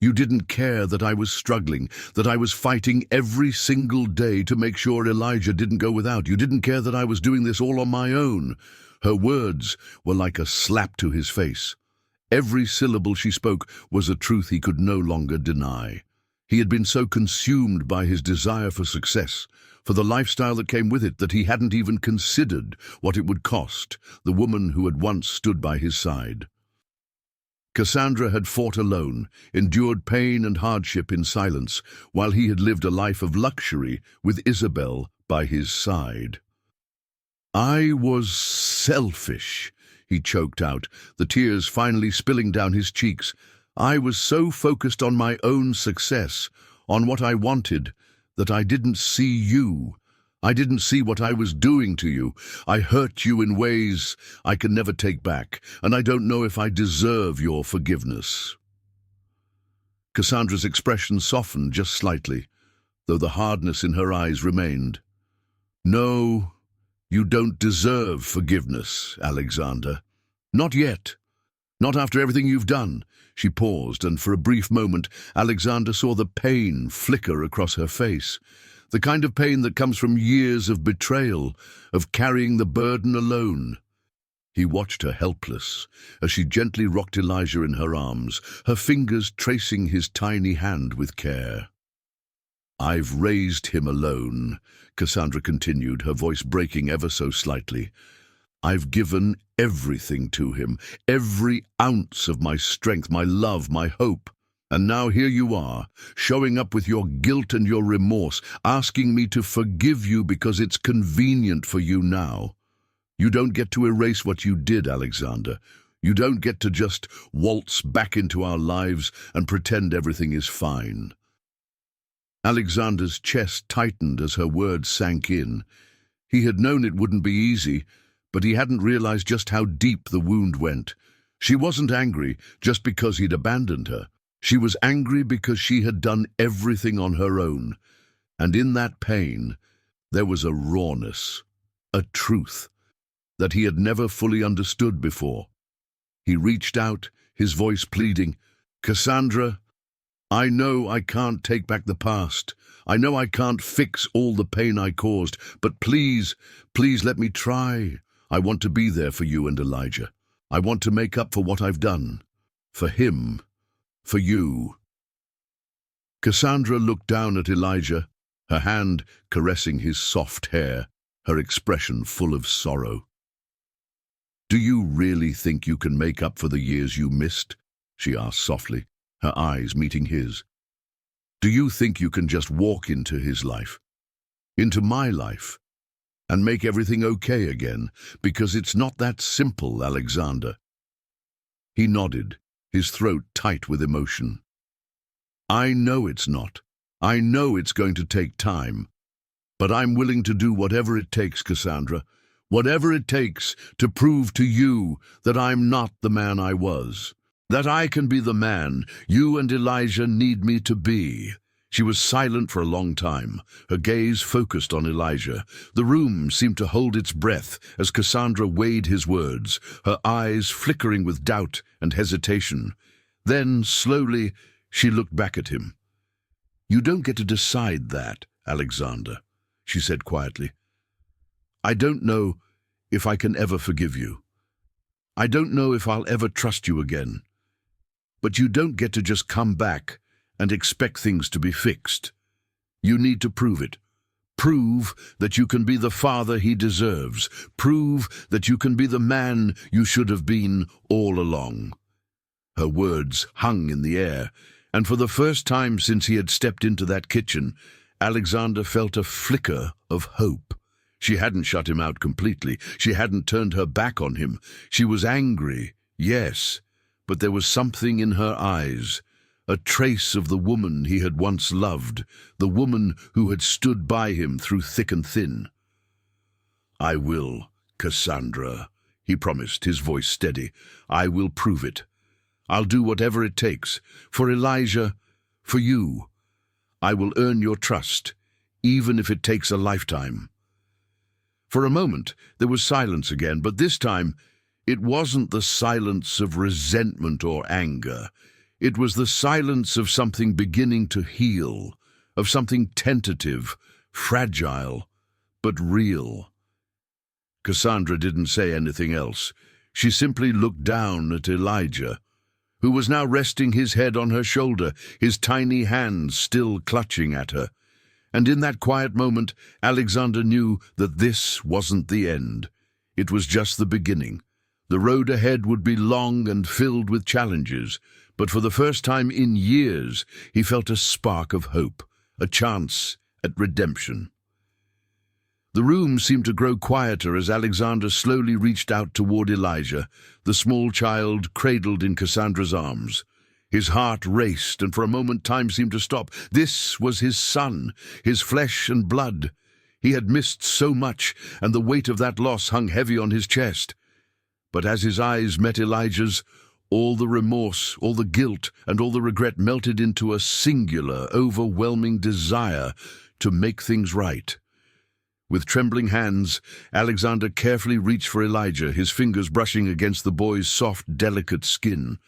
You didn't care that I was struggling, that I was fighting every single day to make sure Elijah didn't go without. You didn't care that I was doing this all on my own." Her words were like a slap to his face. Every syllable she spoke was a truth he could no longer deny. He had been so consumed by his desire for success, for the lifestyle that came with it, that he hadn't even considered what it would cost the woman who had once stood by his side. Cassandra had fought alone, endured pain and hardship in silence, while he had lived a life of luxury with Isabel by his side. "I was selfish," he choked out, the tears finally spilling down his cheeks. "I was so focused on my own success, on what I wanted, that I didn't see you. I didn't see what I was doing to you. I hurt you in ways I can never take back, and I don't know if I deserve your forgiveness." Cassandra's expression softened just slightly, though the hardness in her eyes remained. "No, you don't deserve forgiveness, Alexander. Not yet. Not after everything you've done." She paused, and for a brief moment, Alexander saw the pain flicker across her face. The kind of pain that comes from years of betrayal, of carrying the burden alone. He watched her helpless, as she gently rocked Elijah in her arms, her fingers tracing his tiny hand with care. "I've raised him alone," Cassandra continued, her voice breaking ever so slightly. "I've given everything to him, every ounce of my strength, my love, my hope. And now here you are, showing up with your guilt and your remorse, asking me to forgive you because it's convenient for you now. You don't get to erase what you did, Alexander. You don't get to just waltz back into our lives and pretend everything is fine." Alexander's chest tightened as her words sank in. He had known it wouldn't be easy, but he hadn't realized just how deep the wound went. She wasn't angry just because he'd abandoned her. She was angry because she had done everything on her own. And in that pain, there was a rawness, a truth, that he had never fully understood before. He reached out, his voice pleading, "Cassandra, I know I can't take back the past. I know I can't fix all the pain I caused, but please, please let me try. I want to be there for you and Elijah. I want to make up for what I've done. For him. For you." Cassandra looked down at Elijah, her hand caressing his soft hair, her expression full of sorrow. "Do you really think you can make up for the years you missed?" she asked softly, her eyes meeting his. "Do you think you can just walk into his life, into my life, and make everything okay again? Because it's not that simple, Alexander." He nodded, his throat tight with emotion. "I know it's not. I know it's going to take time. But I'm willing to do whatever it takes, Cassandra. Whatever it takes to prove to you that I'm not the man I was. That I can be the man you and Elijah need me to be." She was silent for a long time, her gaze focused on Elijah. The room seemed to hold its breath as Cassandra weighed his words, her eyes flickering with doubt and hesitation. Then, slowly, she looked back at him. "You don't get to decide that, Alexander," she said quietly. "I don't know if I can ever forgive you. I don't know if I'll ever trust you again, but you don't get to just come back and expect things to be fixed. You need to prove it. Prove that you can be the father he deserves. Prove that you can be the man you should have been all along." Her words hung in the air, and for the first time since he had stepped into that kitchen, Alexander felt a flicker of hope. She hadn't shut him out completely. She hadn't turned her back on him. She was angry, yes, but there was something in her eyes, a trace of the woman he had once loved, the woman who had stood by him through thick and thin. "I will, Cassandra," he promised, his voice steady. "I will prove it. I'll do whatever it takes. For Elijah, for you. I will earn your trust, even if it takes a lifetime." For a moment, there was silence again, but this time, it wasn't the silence of resentment or anger. It was the silence of something beginning to heal, of something tentative, fragile, but real. Cassandra didn't say anything else. She simply looked down at Elijah, who was now resting his head on her shoulder, his tiny hands still clutching at her. And in that quiet moment, Alexander knew that this wasn't the end. It was just the beginning. The road ahead would be long and filled with challenges, but for the first time in years, he felt a spark of hope, a chance at redemption. The room seemed to grow quieter as Alexander slowly reached out toward Elijah, the small child cradled in Cassandra's arms. His heart raced, and for a moment time seemed to stop. This was his son, his flesh and blood. He had missed so much, and the weight of that loss hung heavy on his chest. But as his eyes met Elijah's, all the remorse, all the guilt, and all the regret melted into a singular, overwhelming desire to make things right. With trembling hands, Alexander carefully reached for Elijah, his fingers brushing against the boy's soft, delicate skin.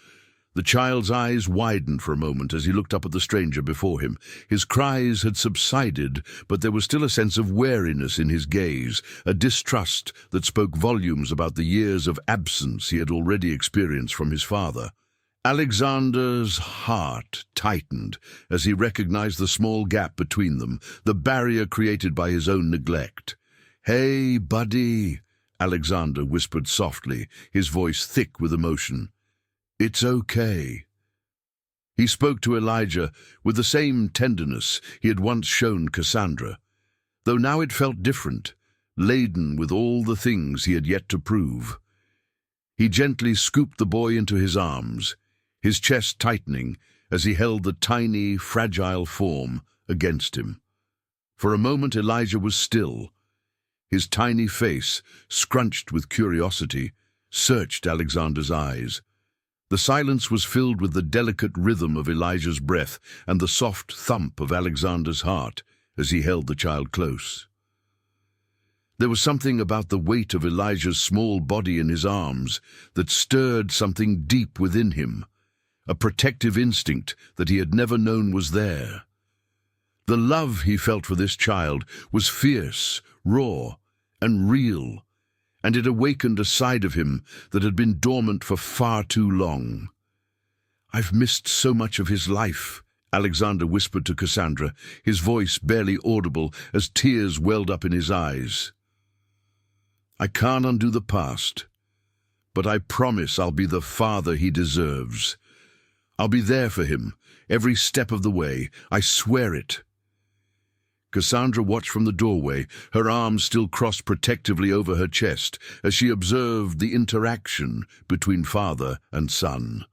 The child's eyes widened for a moment as he looked up at the stranger before him. His cries had subsided, but there was still a sense of wariness in his gaze, a distrust that spoke volumes about the years of absence he had already experienced from his father. Alexander's heart tightened as he recognized the small gap between them, the barrier created by his own neglect. "Hey, buddy," Alexander whispered softly, his voice thick with emotion. "It's okay." He spoke to Elijah with the same tenderness he had once shown Cassandra, though now it felt different, laden with all the things he had yet to prove. He gently scooped the boy into his arms, his chest tightening as he held the tiny, fragile form against him. For a moment Elijah was still. His tiny face, scrunched with curiosity, searched Alexander's eyes. The silence was filled with the delicate rhythm of Elijah's breath and the soft thump of Alexander's heart as he held the child close. There was something about the weight of Elijah's small body in his arms that stirred something deep within him, a protective instinct that he had never known was there. The love he felt for this child was fierce, raw, and real, and it awakened a side of him that had been dormant for far too long. "I've missed so much of his life," Alexander whispered to Cassandra, his voice barely audible as tears welled up in his eyes. "I can't undo the past, but I promise I'll be the father he deserves. I'll be there for him, every step of the way. I swear it." Cassandra watched from the doorway, her arms still crossed protectively over her chest as she observed the interaction between father and son.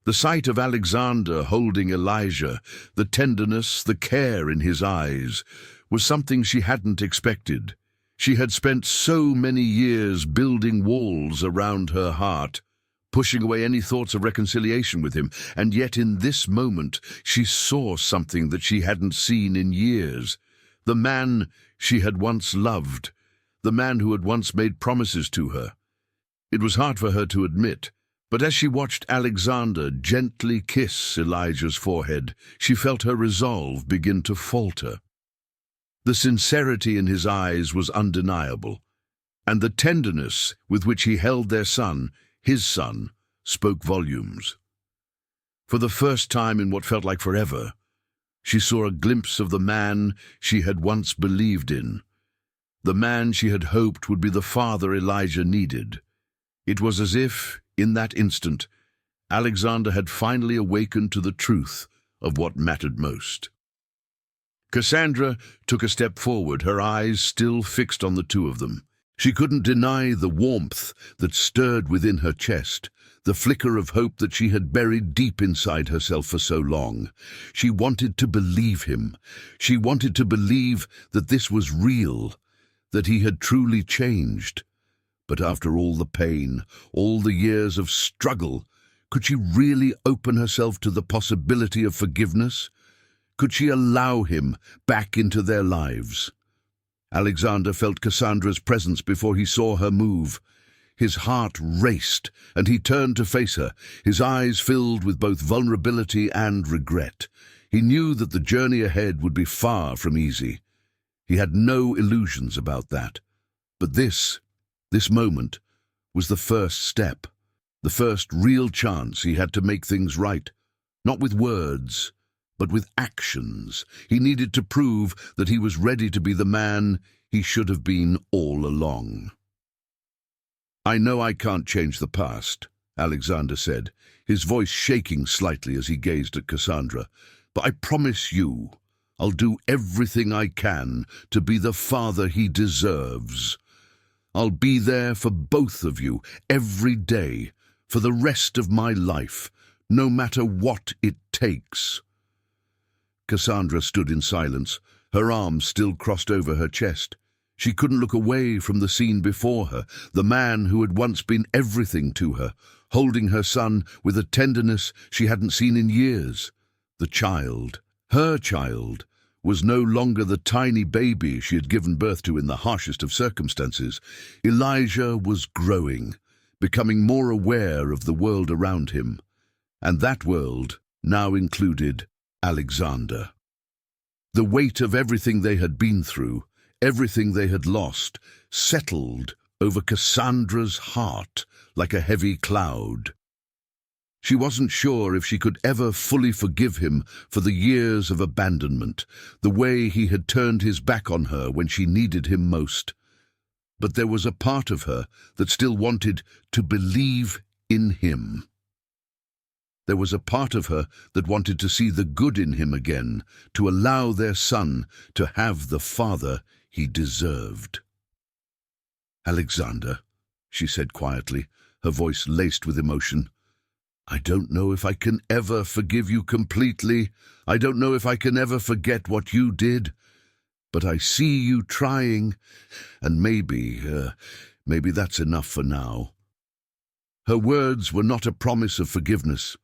The sight of Alexander holding Elijah, the tenderness, the care in his eyes, was something she hadn't expected. She had spent so many years building walls around her heart, pushing away any thoughts of reconciliation with him, and yet in this moment she saw something that she hadn't seen in years. The man she had once loved, the man who had once made promises to her. It was hard for her to admit, but as she watched Alexander gently kiss Elijah's forehead, she felt her resolve begin to falter. The sincerity in his eyes was undeniable, and the tenderness with which he held their son, his son, spoke volumes. For the first time in what felt like forever, she saw a glimpse of the man she had once believed in, the man she had hoped would be the father Elijah needed. It was as if, in that instant, Alexander had finally awakened to the truth of what mattered most. Cassandra took a step forward, her eyes still fixed on the two of them. She couldn't deny the warmth that stirred within her chest, the flicker of hope that she had buried deep inside herself for so long. She wanted to believe him. She wanted to believe that this was real, that he had truly changed. But after all the pain, all the years of struggle, could she really open herself to the possibility of forgiveness? Could she allow him back into their lives? Alexander felt Cassandra's presence before he saw her move. His heart raced, and he turned to face her, his eyes filled with both vulnerability and regret. He knew that the journey ahead would be far from easy. He had no illusions about that. But this moment, was the first step, the first real chance he had to make things right, not with words, but with actions. He needed to prove that he was ready to be the man he should have been all along. "I know I can't change the past," Alexander said, his voice shaking slightly as he gazed at Cassandra, "but I promise you, I'll do everything I can to be the father he deserves. I'll be there for both of you every day, for the rest of my life, no matter what it takes." Cassandra stood in silence, her arms still crossed over her chest. She couldn't look away from the scene before her, the man who had once been everything to her, holding her son with a tenderness she hadn't seen in years. The child, her child, was no longer the tiny baby she had given birth to in the harshest of circumstances. Elijah was growing, becoming more aware of the world around him, and that world now included Alexander. The weight of everything they had been through, everything they had lost, settled over Cassandra's heart like a heavy cloud. She wasn't sure if she could ever fully forgive him for the years of abandonment, the way he had turned his back on her when she needed him most. But there was a part of her that still wanted to believe in him. There was a part of her that wanted to see the good in him again, to allow their son to have the father he deserved. "Alexander," she said quietly, her voice laced with emotion, "I don't know if I can ever forgive you completely. I don't know if I can ever forget what you did. But I see you trying, and maybe that's enough for now." Her words were not a promise of forgiveness,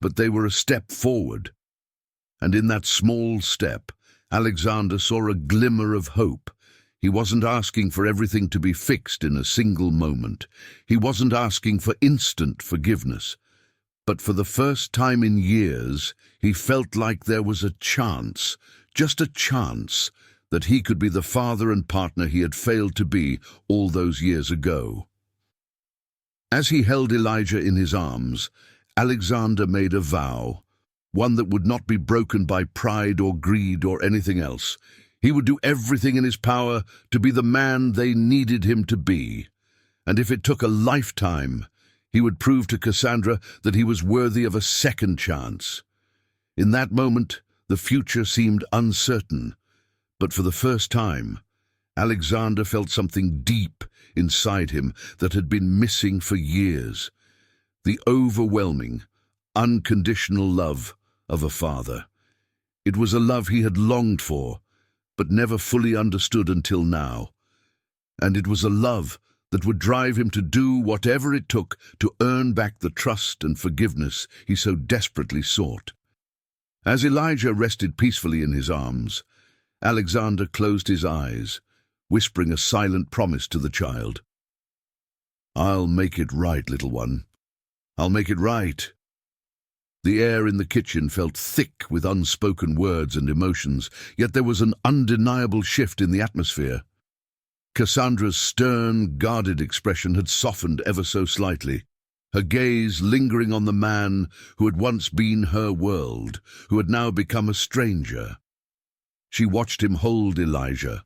but they were a step forward. And in that small step, Alexander saw a glimmer of hope. He wasn't asking for everything to be fixed in a single moment. He wasn't asking for instant forgiveness. But for the first time in years, he felt like there was a chance, just a chance, that he could be the father and partner he had failed to be all those years ago. As he held Elijah in his arms, Alexander made a vow, one that would not be broken by pride or greed or anything else. He would do everything in his power to be the man they needed him to be. And if it took a lifetime, he would prove to Cassandra that he was worthy of a second chance. In that moment, the future seemed uncertain, but for the first time, Alexander felt something deep inside him that had been missing for years. The overwhelming, unconditional love of a father. It was a love he had longed for, but never fully understood until now. And it was a love that would drive him to do whatever it took to earn back the trust and forgiveness he so desperately sought. As Elijah rested peacefully in his arms, Alexander closed his eyes, whispering a silent promise to the child. "I'll make it right, little one. I'll make it right." The air in the kitchen felt thick with unspoken words and emotions, yet there was an undeniable shift in the atmosphere. Cassandra's stern, guarded expression had softened ever so slightly, her gaze lingering on the man who had once been her world, who had now become a stranger. She watched him hold Elijah,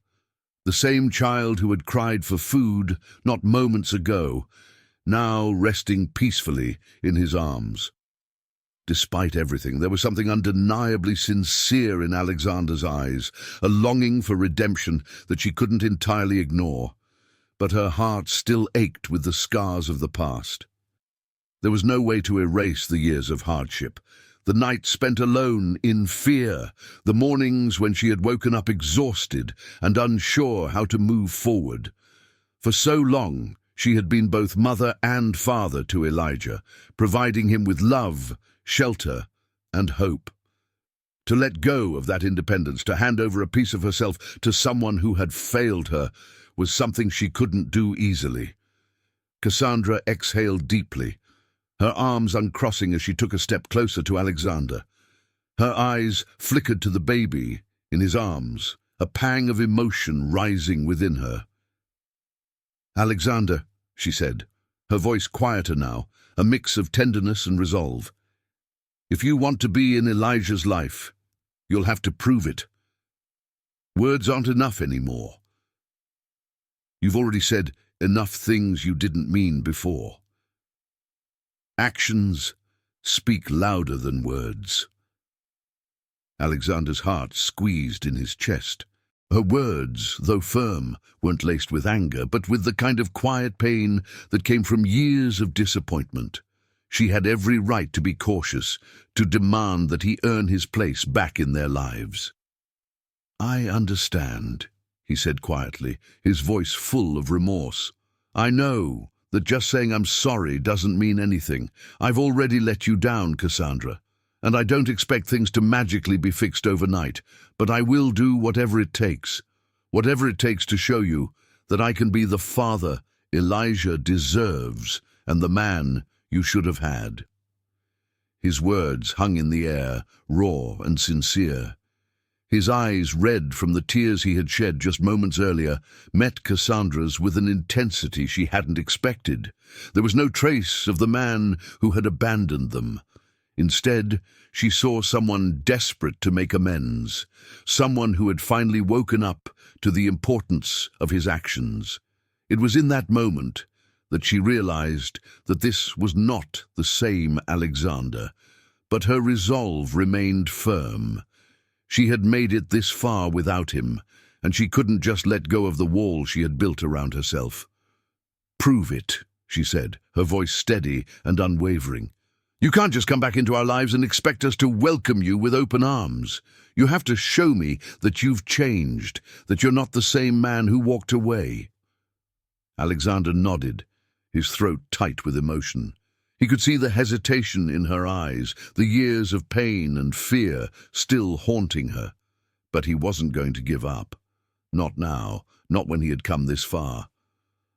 the same child who had cried for food not moments ago, now resting peacefully in his arms. Despite everything, there was something undeniably sincere in Alexander's eyes, a longing for redemption that she couldn't entirely ignore. But her heart still ached with the scars of the past. There was no way to erase the years of hardship, the nights spent alone in fear, the mornings when she had woken up exhausted and unsure how to move forward. For so long, she had been both mother and father to Elijah, providing him with love, shelter, and hope. To let go of that independence, to hand over a piece of herself to someone who had failed her, was something she couldn't do easily. Cassandra exhaled deeply, her arms uncrossing as she took a step closer to Alexander. Her eyes flickered to the baby in his arms, a pang of emotion rising within her. "Alexander," she said, her voice quieter now, a mix of tenderness and resolve. "If you want to be in Elijah's life, you'll have to prove it. Words aren't enough anymore. You've already said enough things you didn't mean before. Actions speak louder than words." Alexander's heart squeezed in his chest. Her words, though firm, weren't laced with anger, but with the kind of quiet pain that came from years of disappointment. She had every right to be cautious, to demand that he earn his place back in their lives. "I understand," he said quietly, his voice full of remorse. "I know that just saying I'm sorry doesn't mean anything. I've already let you down, Cassandra, and I don't expect things to magically be fixed overnight, but I will do whatever it takes to show you that I can be the father Elijah deserves and the man you should have had." His words hung in the air, raw and sincere. His eyes, red from the tears he had shed just moments earlier, met Cassandra's with an intensity she hadn't expected. There was no trace of the man who had abandoned them. Instead, she saw someone desperate to make amends, someone who had finally woken up to the importance of his actions. It was in that moment that she realized that this was not the same Alexander, but her resolve remained firm. She had made it this far without him, and she couldn't just let go of the wall she had built around herself. "Prove it," she said, her voice steady and unwavering. "You can't just come back into our lives and expect us to welcome you with open arms. You have to show me that you've changed, that you're not the same man who walked away." Alexander nodded, his throat tight with emotion. He could see the hesitation in her eyes, the years of pain and fear still haunting her. But he wasn't going to give up. Not now, not when he had come this far.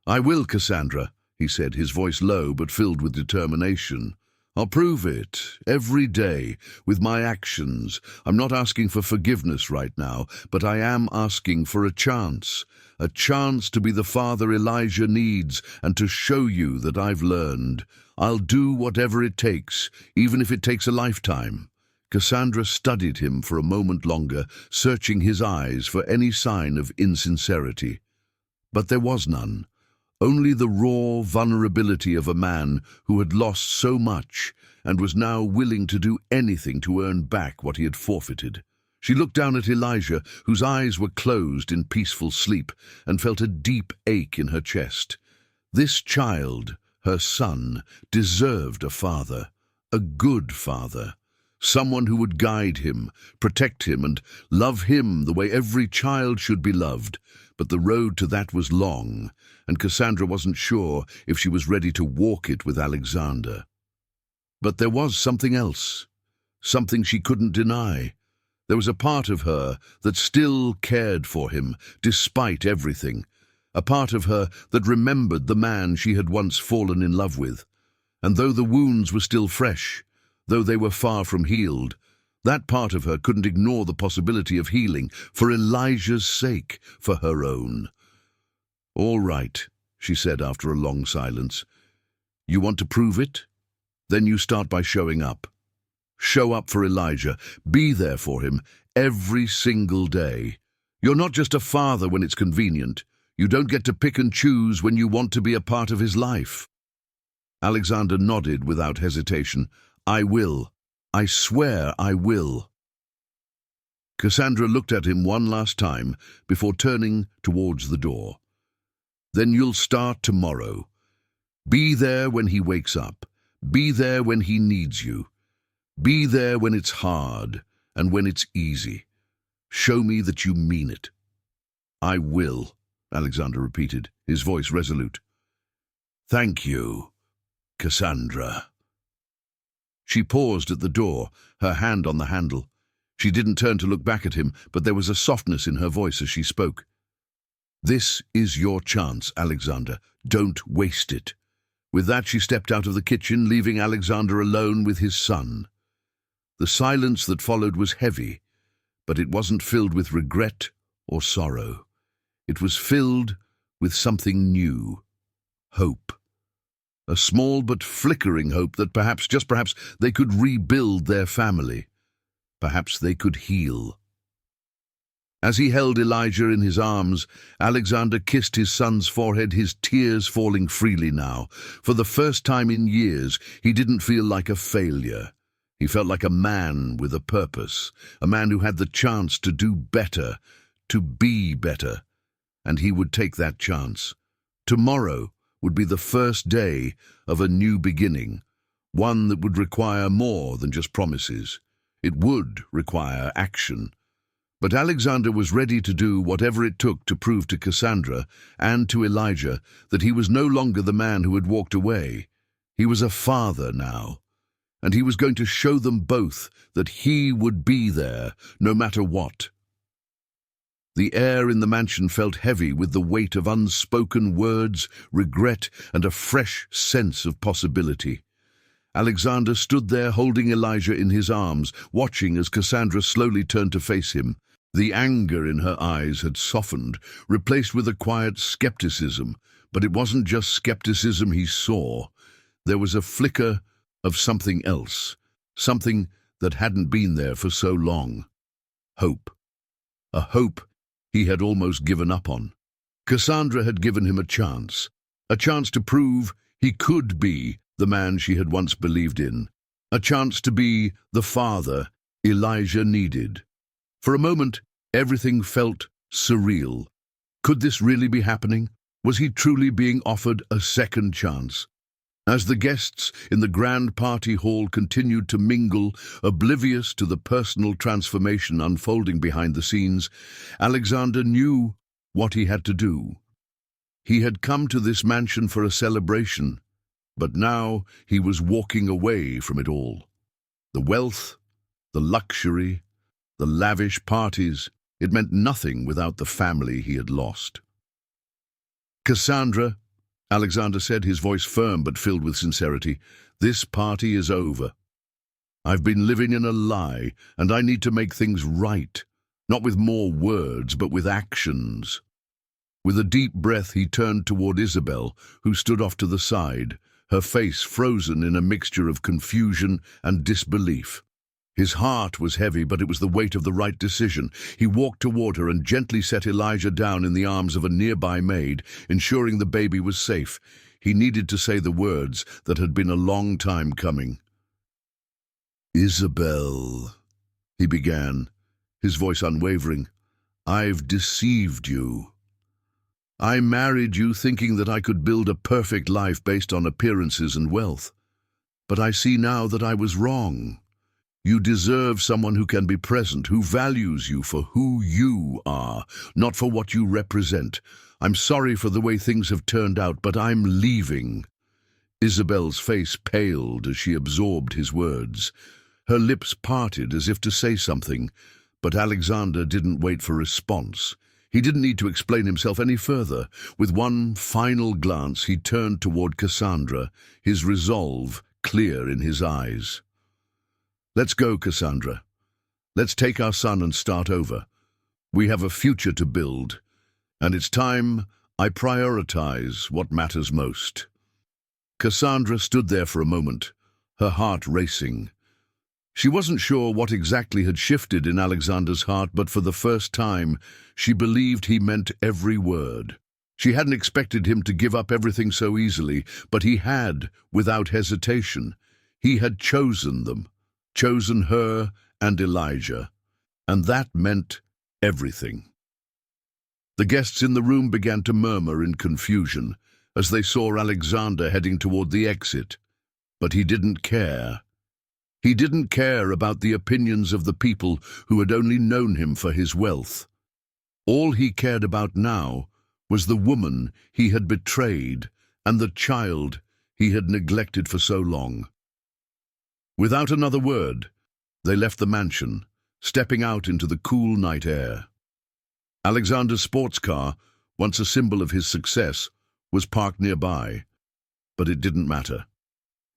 "I will, Cassandra," he said, his voice low but filled with determination. "I'll prove it, every day, with my actions. I'm not asking for forgiveness right now, but I am asking for a chance to be the father Elijah needs and to show you that I've learned. I'll do whatever it takes, even if it takes a lifetime." Cassandra studied him for a moment longer, searching his eyes for any sign of insincerity. But there was none. Only the raw vulnerability of a man who had lost so much and was now willing to do anything to earn back what he had forfeited. She looked down at Elijah, whose eyes were closed in peaceful sleep, and felt a deep ache in her chest. This child, her son, deserved a father, a good father, someone who would guide him, protect him, and love him the way every child should be loved. But the road to that was long, and Cassandra wasn't sure if she was ready to walk it with Alexander. But there was something else, something she couldn't deny. There was a part of her that still cared for him, despite everything, a part of her that remembered the man she had once fallen in love with. And though the wounds were still fresh, though they were far from healed, that part of her couldn't ignore the possibility of healing, for Elijah's sake, for her own. All right, she said after a long silence. You want to prove it? Then you start by showing up. Show up for Elijah. Be there for him every single day. You're not just a father when it's convenient. You don't get to pick and choose when you want to be a part of his life. Alexander nodded without hesitation. I will. I swear I will. Cassandra looked at him one last time before turning towards the door. Then you'll start tomorrow. Be there when he wakes up. Be there when he needs you. Be there when it's hard and when it's easy. Show me that you mean it. I will, Alexander repeated, his voice resolute. Thank you, Cassandra. She paused at the door, her hand on the handle. She didn't turn to look back at him, but there was a softness in her voice as she spoke. This is your chance, Alexander. Don't waste it. With that, she stepped out of the kitchen, leaving Alexander alone with his son. The silence that followed was heavy, but it wasn't filled with regret or sorrow. It was filled with something new. Hope. A small but flickering hope that perhaps, just perhaps, they could rebuild their family. Perhaps they could heal. As he held Elijah in his arms, Alexander kissed his son's forehead, his tears falling freely now. For the first time in years, he didn't feel like a failure. He felt like a man with a purpose, a man who had the chance to do better, to be better. And he would take that chance. Tomorrow would be the first day of a new beginning, one that would require more than just promises. It would require action. But Alexander was ready to do whatever it took to prove to Cassandra and to Elijah that he was no longer the man who had walked away. He was a father now, and he was going to show them both that he would be there no matter what. The air in the mansion felt heavy with the weight of unspoken words, regret, and a fresh sense of possibility. Alexander stood there holding Elijah in his arms, watching as Cassandra slowly turned to face him. The anger in her eyes had softened, replaced with a quiet skepticism. But it wasn't just skepticism he saw. There was a flicker of something else, something that hadn't been there for so long. Hope. A hope he had almost given up on. Cassandra had given him a chance to prove he could be the man she had once believed in, a chance to be the father Elijah needed. For a moment, everything felt surreal. Could this really be happening? Was he truly being offered a second chance? As the guests in the grand party hall continued to mingle, oblivious to the personal transformation unfolding behind the scenes, Alexander knew what he had to do. He had come to this mansion for a celebration, but now he was walking away from it all. The wealth, the luxury, the lavish parties, it meant nothing without the family he had lost. Cassandra, Alexander said, his voice firm but filled with sincerity, this party is over. I've been living in a lie, and I need to make things right, not with more words, but with actions. With a deep breath, he turned toward Isabel, who stood off to the side, her face frozen in a mixture of confusion and disbelief. His heart was heavy, but it was the weight of the right decision. He walked toward her and gently set Elijah down in the arms of a nearby maid, ensuring the baby was safe. He needed to say the words that had been a long time coming. Isabel, he began, his voice unwavering, I've deceived you. I married you thinking that I could build a perfect life based on appearances and wealth. But I see now that I was wrong. You deserve someone who can be present, who values you for who you are, not for what you represent. I'm sorry for the way things have turned out, but I'm leaving. Isabel's face paled as she absorbed his words. Her lips parted as if to say something, but Alexander didn't wait for a response. He didn't need to explain himself any further. With one final glance, he turned toward Cassandra, his resolve clear in his eyes. Let's go, Cassandra. Let's take our son and start over. We have a future to build, and it's time I prioritize what matters most." Cassandra stood there for a moment, her heart racing. She wasn't sure what exactly had shifted in Alexander's heart, but for the first time, she believed he meant every word. She hadn't expected him to give up everything so easily, but he had, without hesitation. He had chosen them, chosen her and Elijah, and that meant everything. The guests in the room began to murmur in confusion as they saw Alexander heading toward the exit, but he didn't care. He didn't care about the opinions of the people who had only known him for his wealth. All he cared about now was the woman he had betrayed and the child he had neglected for so long. Without another word, they left the mansion, stepping out into the cool night air. Alexander's sports car, once a symbol of his success, was parked nearby, but it didn't matter.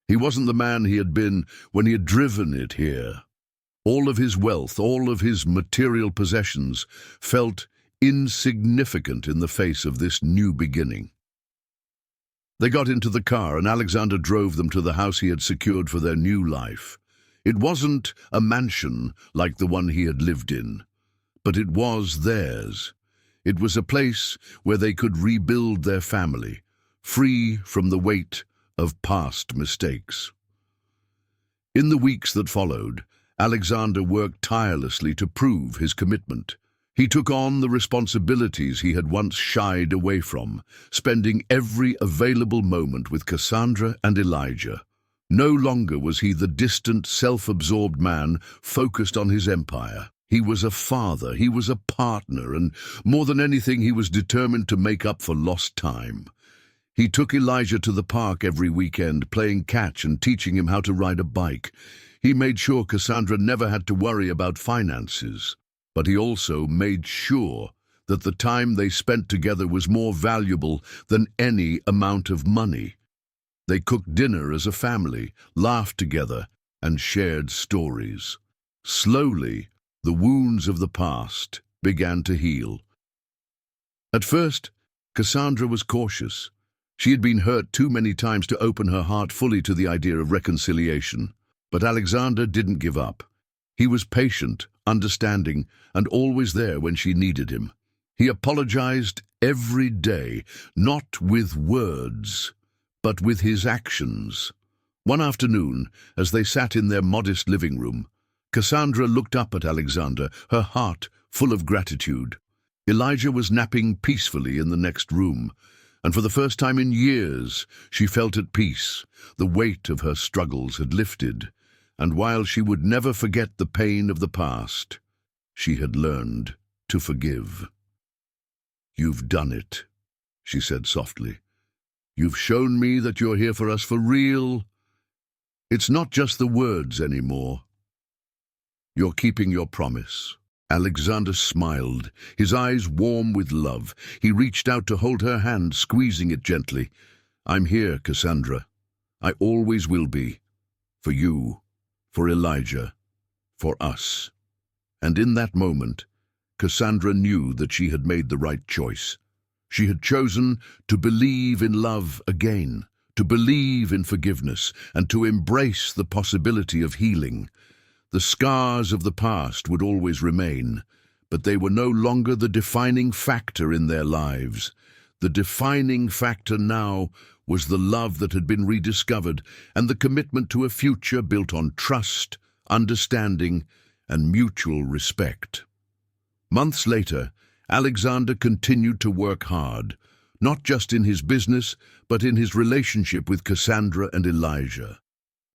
He wasn't the man he had been when he had driven it here. All of his wealth, all of his material possessions, felt insignificant in the face of this new beginning. They got into the car and Alexander drove them to the house he had secured for their new life. It wasn't a mansion like the one he had lived in, but it was theirs. It was a place where they could rebuild their family, free from the weight of past mistakes. In the weeks that followed, Alexander worked tirelessly to prove his commitment. He took on the responsibilities he had once shied away from, spending every available moment with Cassandra and Elijah. No longer was he the distant, self-absorbed man focused on his empire. He was a father, he was a partner, and more than anything, he was determined to make up for lost time. He took Elijah to the park every weekend, playing catch and teaching him how to ride a bike. He made sure Cassandra never had to worry about finances, but he also made sure that the time they spent together was more valuable than any amount of money. They cooked dinner as a family, laughed together, and shared stories. Slowly, the wounds of the past began to heal. At first, Cassandra was cautious. She had been hurt too many times to open her heart fully to the idea of reconciliation. But Alexander didn't give up. He was patient, understanding, and always there when she needed him. He apologized every day, not with words, but with his actions. One afternoon, as they sat in their modest living room, Cassandra looked up at Alexander, her heart full of gratitude. Elijah was napping peacefully in the next room, and for the first time in years, she felt at peace. The weight of her struggles had lifted, and while she would never forget the pain of the past, she had learned to forgive. "You've done it," she said softly. "You've shown me that you're here for us for real. It's not just the words anymore. You're keeping your promise." Alexander smiled, his eyes warm with love. He reached out to hold her hand, squeezing it gently. "I'm here, Cassandra. I always will be. For you, for Elijah, for us." And in that moment, Cassandra knew that she had made the right choice. She had chosen to believe in love again, to believe in forgiveness, and to embrace the possibility of healing. The scars of the past would always remain, but they were no longer the defining factor in their lives. The defining factor now was the love that had been rediscovered and the commitment to a future built on trust, understanding, and mutual respect. Months later, Alexander continued to work hard, not just in his business, but in his relationship with Cassandra and Elijah.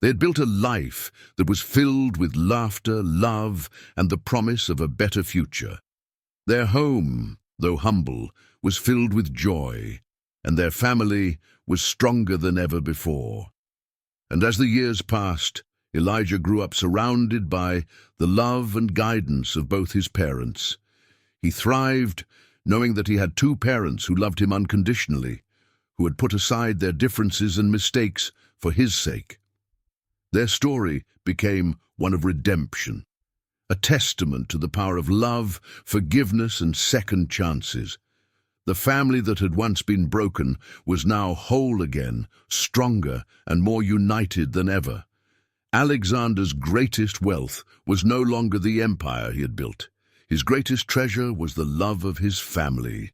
They had built a life that was filled with laughter, love, and the promise of a better future. Their home, though humble, was filled with joy, and their family was stronger than ever before. And as the years passed, Elijah grew up surrounded by the love and guidance of both his parents. He thrived, knowing that he had two parents who loved him unconditionally, who had put aside their differences and mistakes for his sake. Their story became one of redemption, a testament to the power of love, forgiveness, and second chances. The family that had once been broken was now whole again, stronger and more united than ever. Alexander's greatest wealth was no longer the empire he had built. His greatest treasure was the love of his family.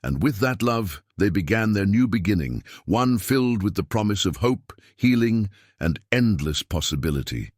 And with that love, they began their new beginning, one filled with the promise of hope, healing, and endless possibility.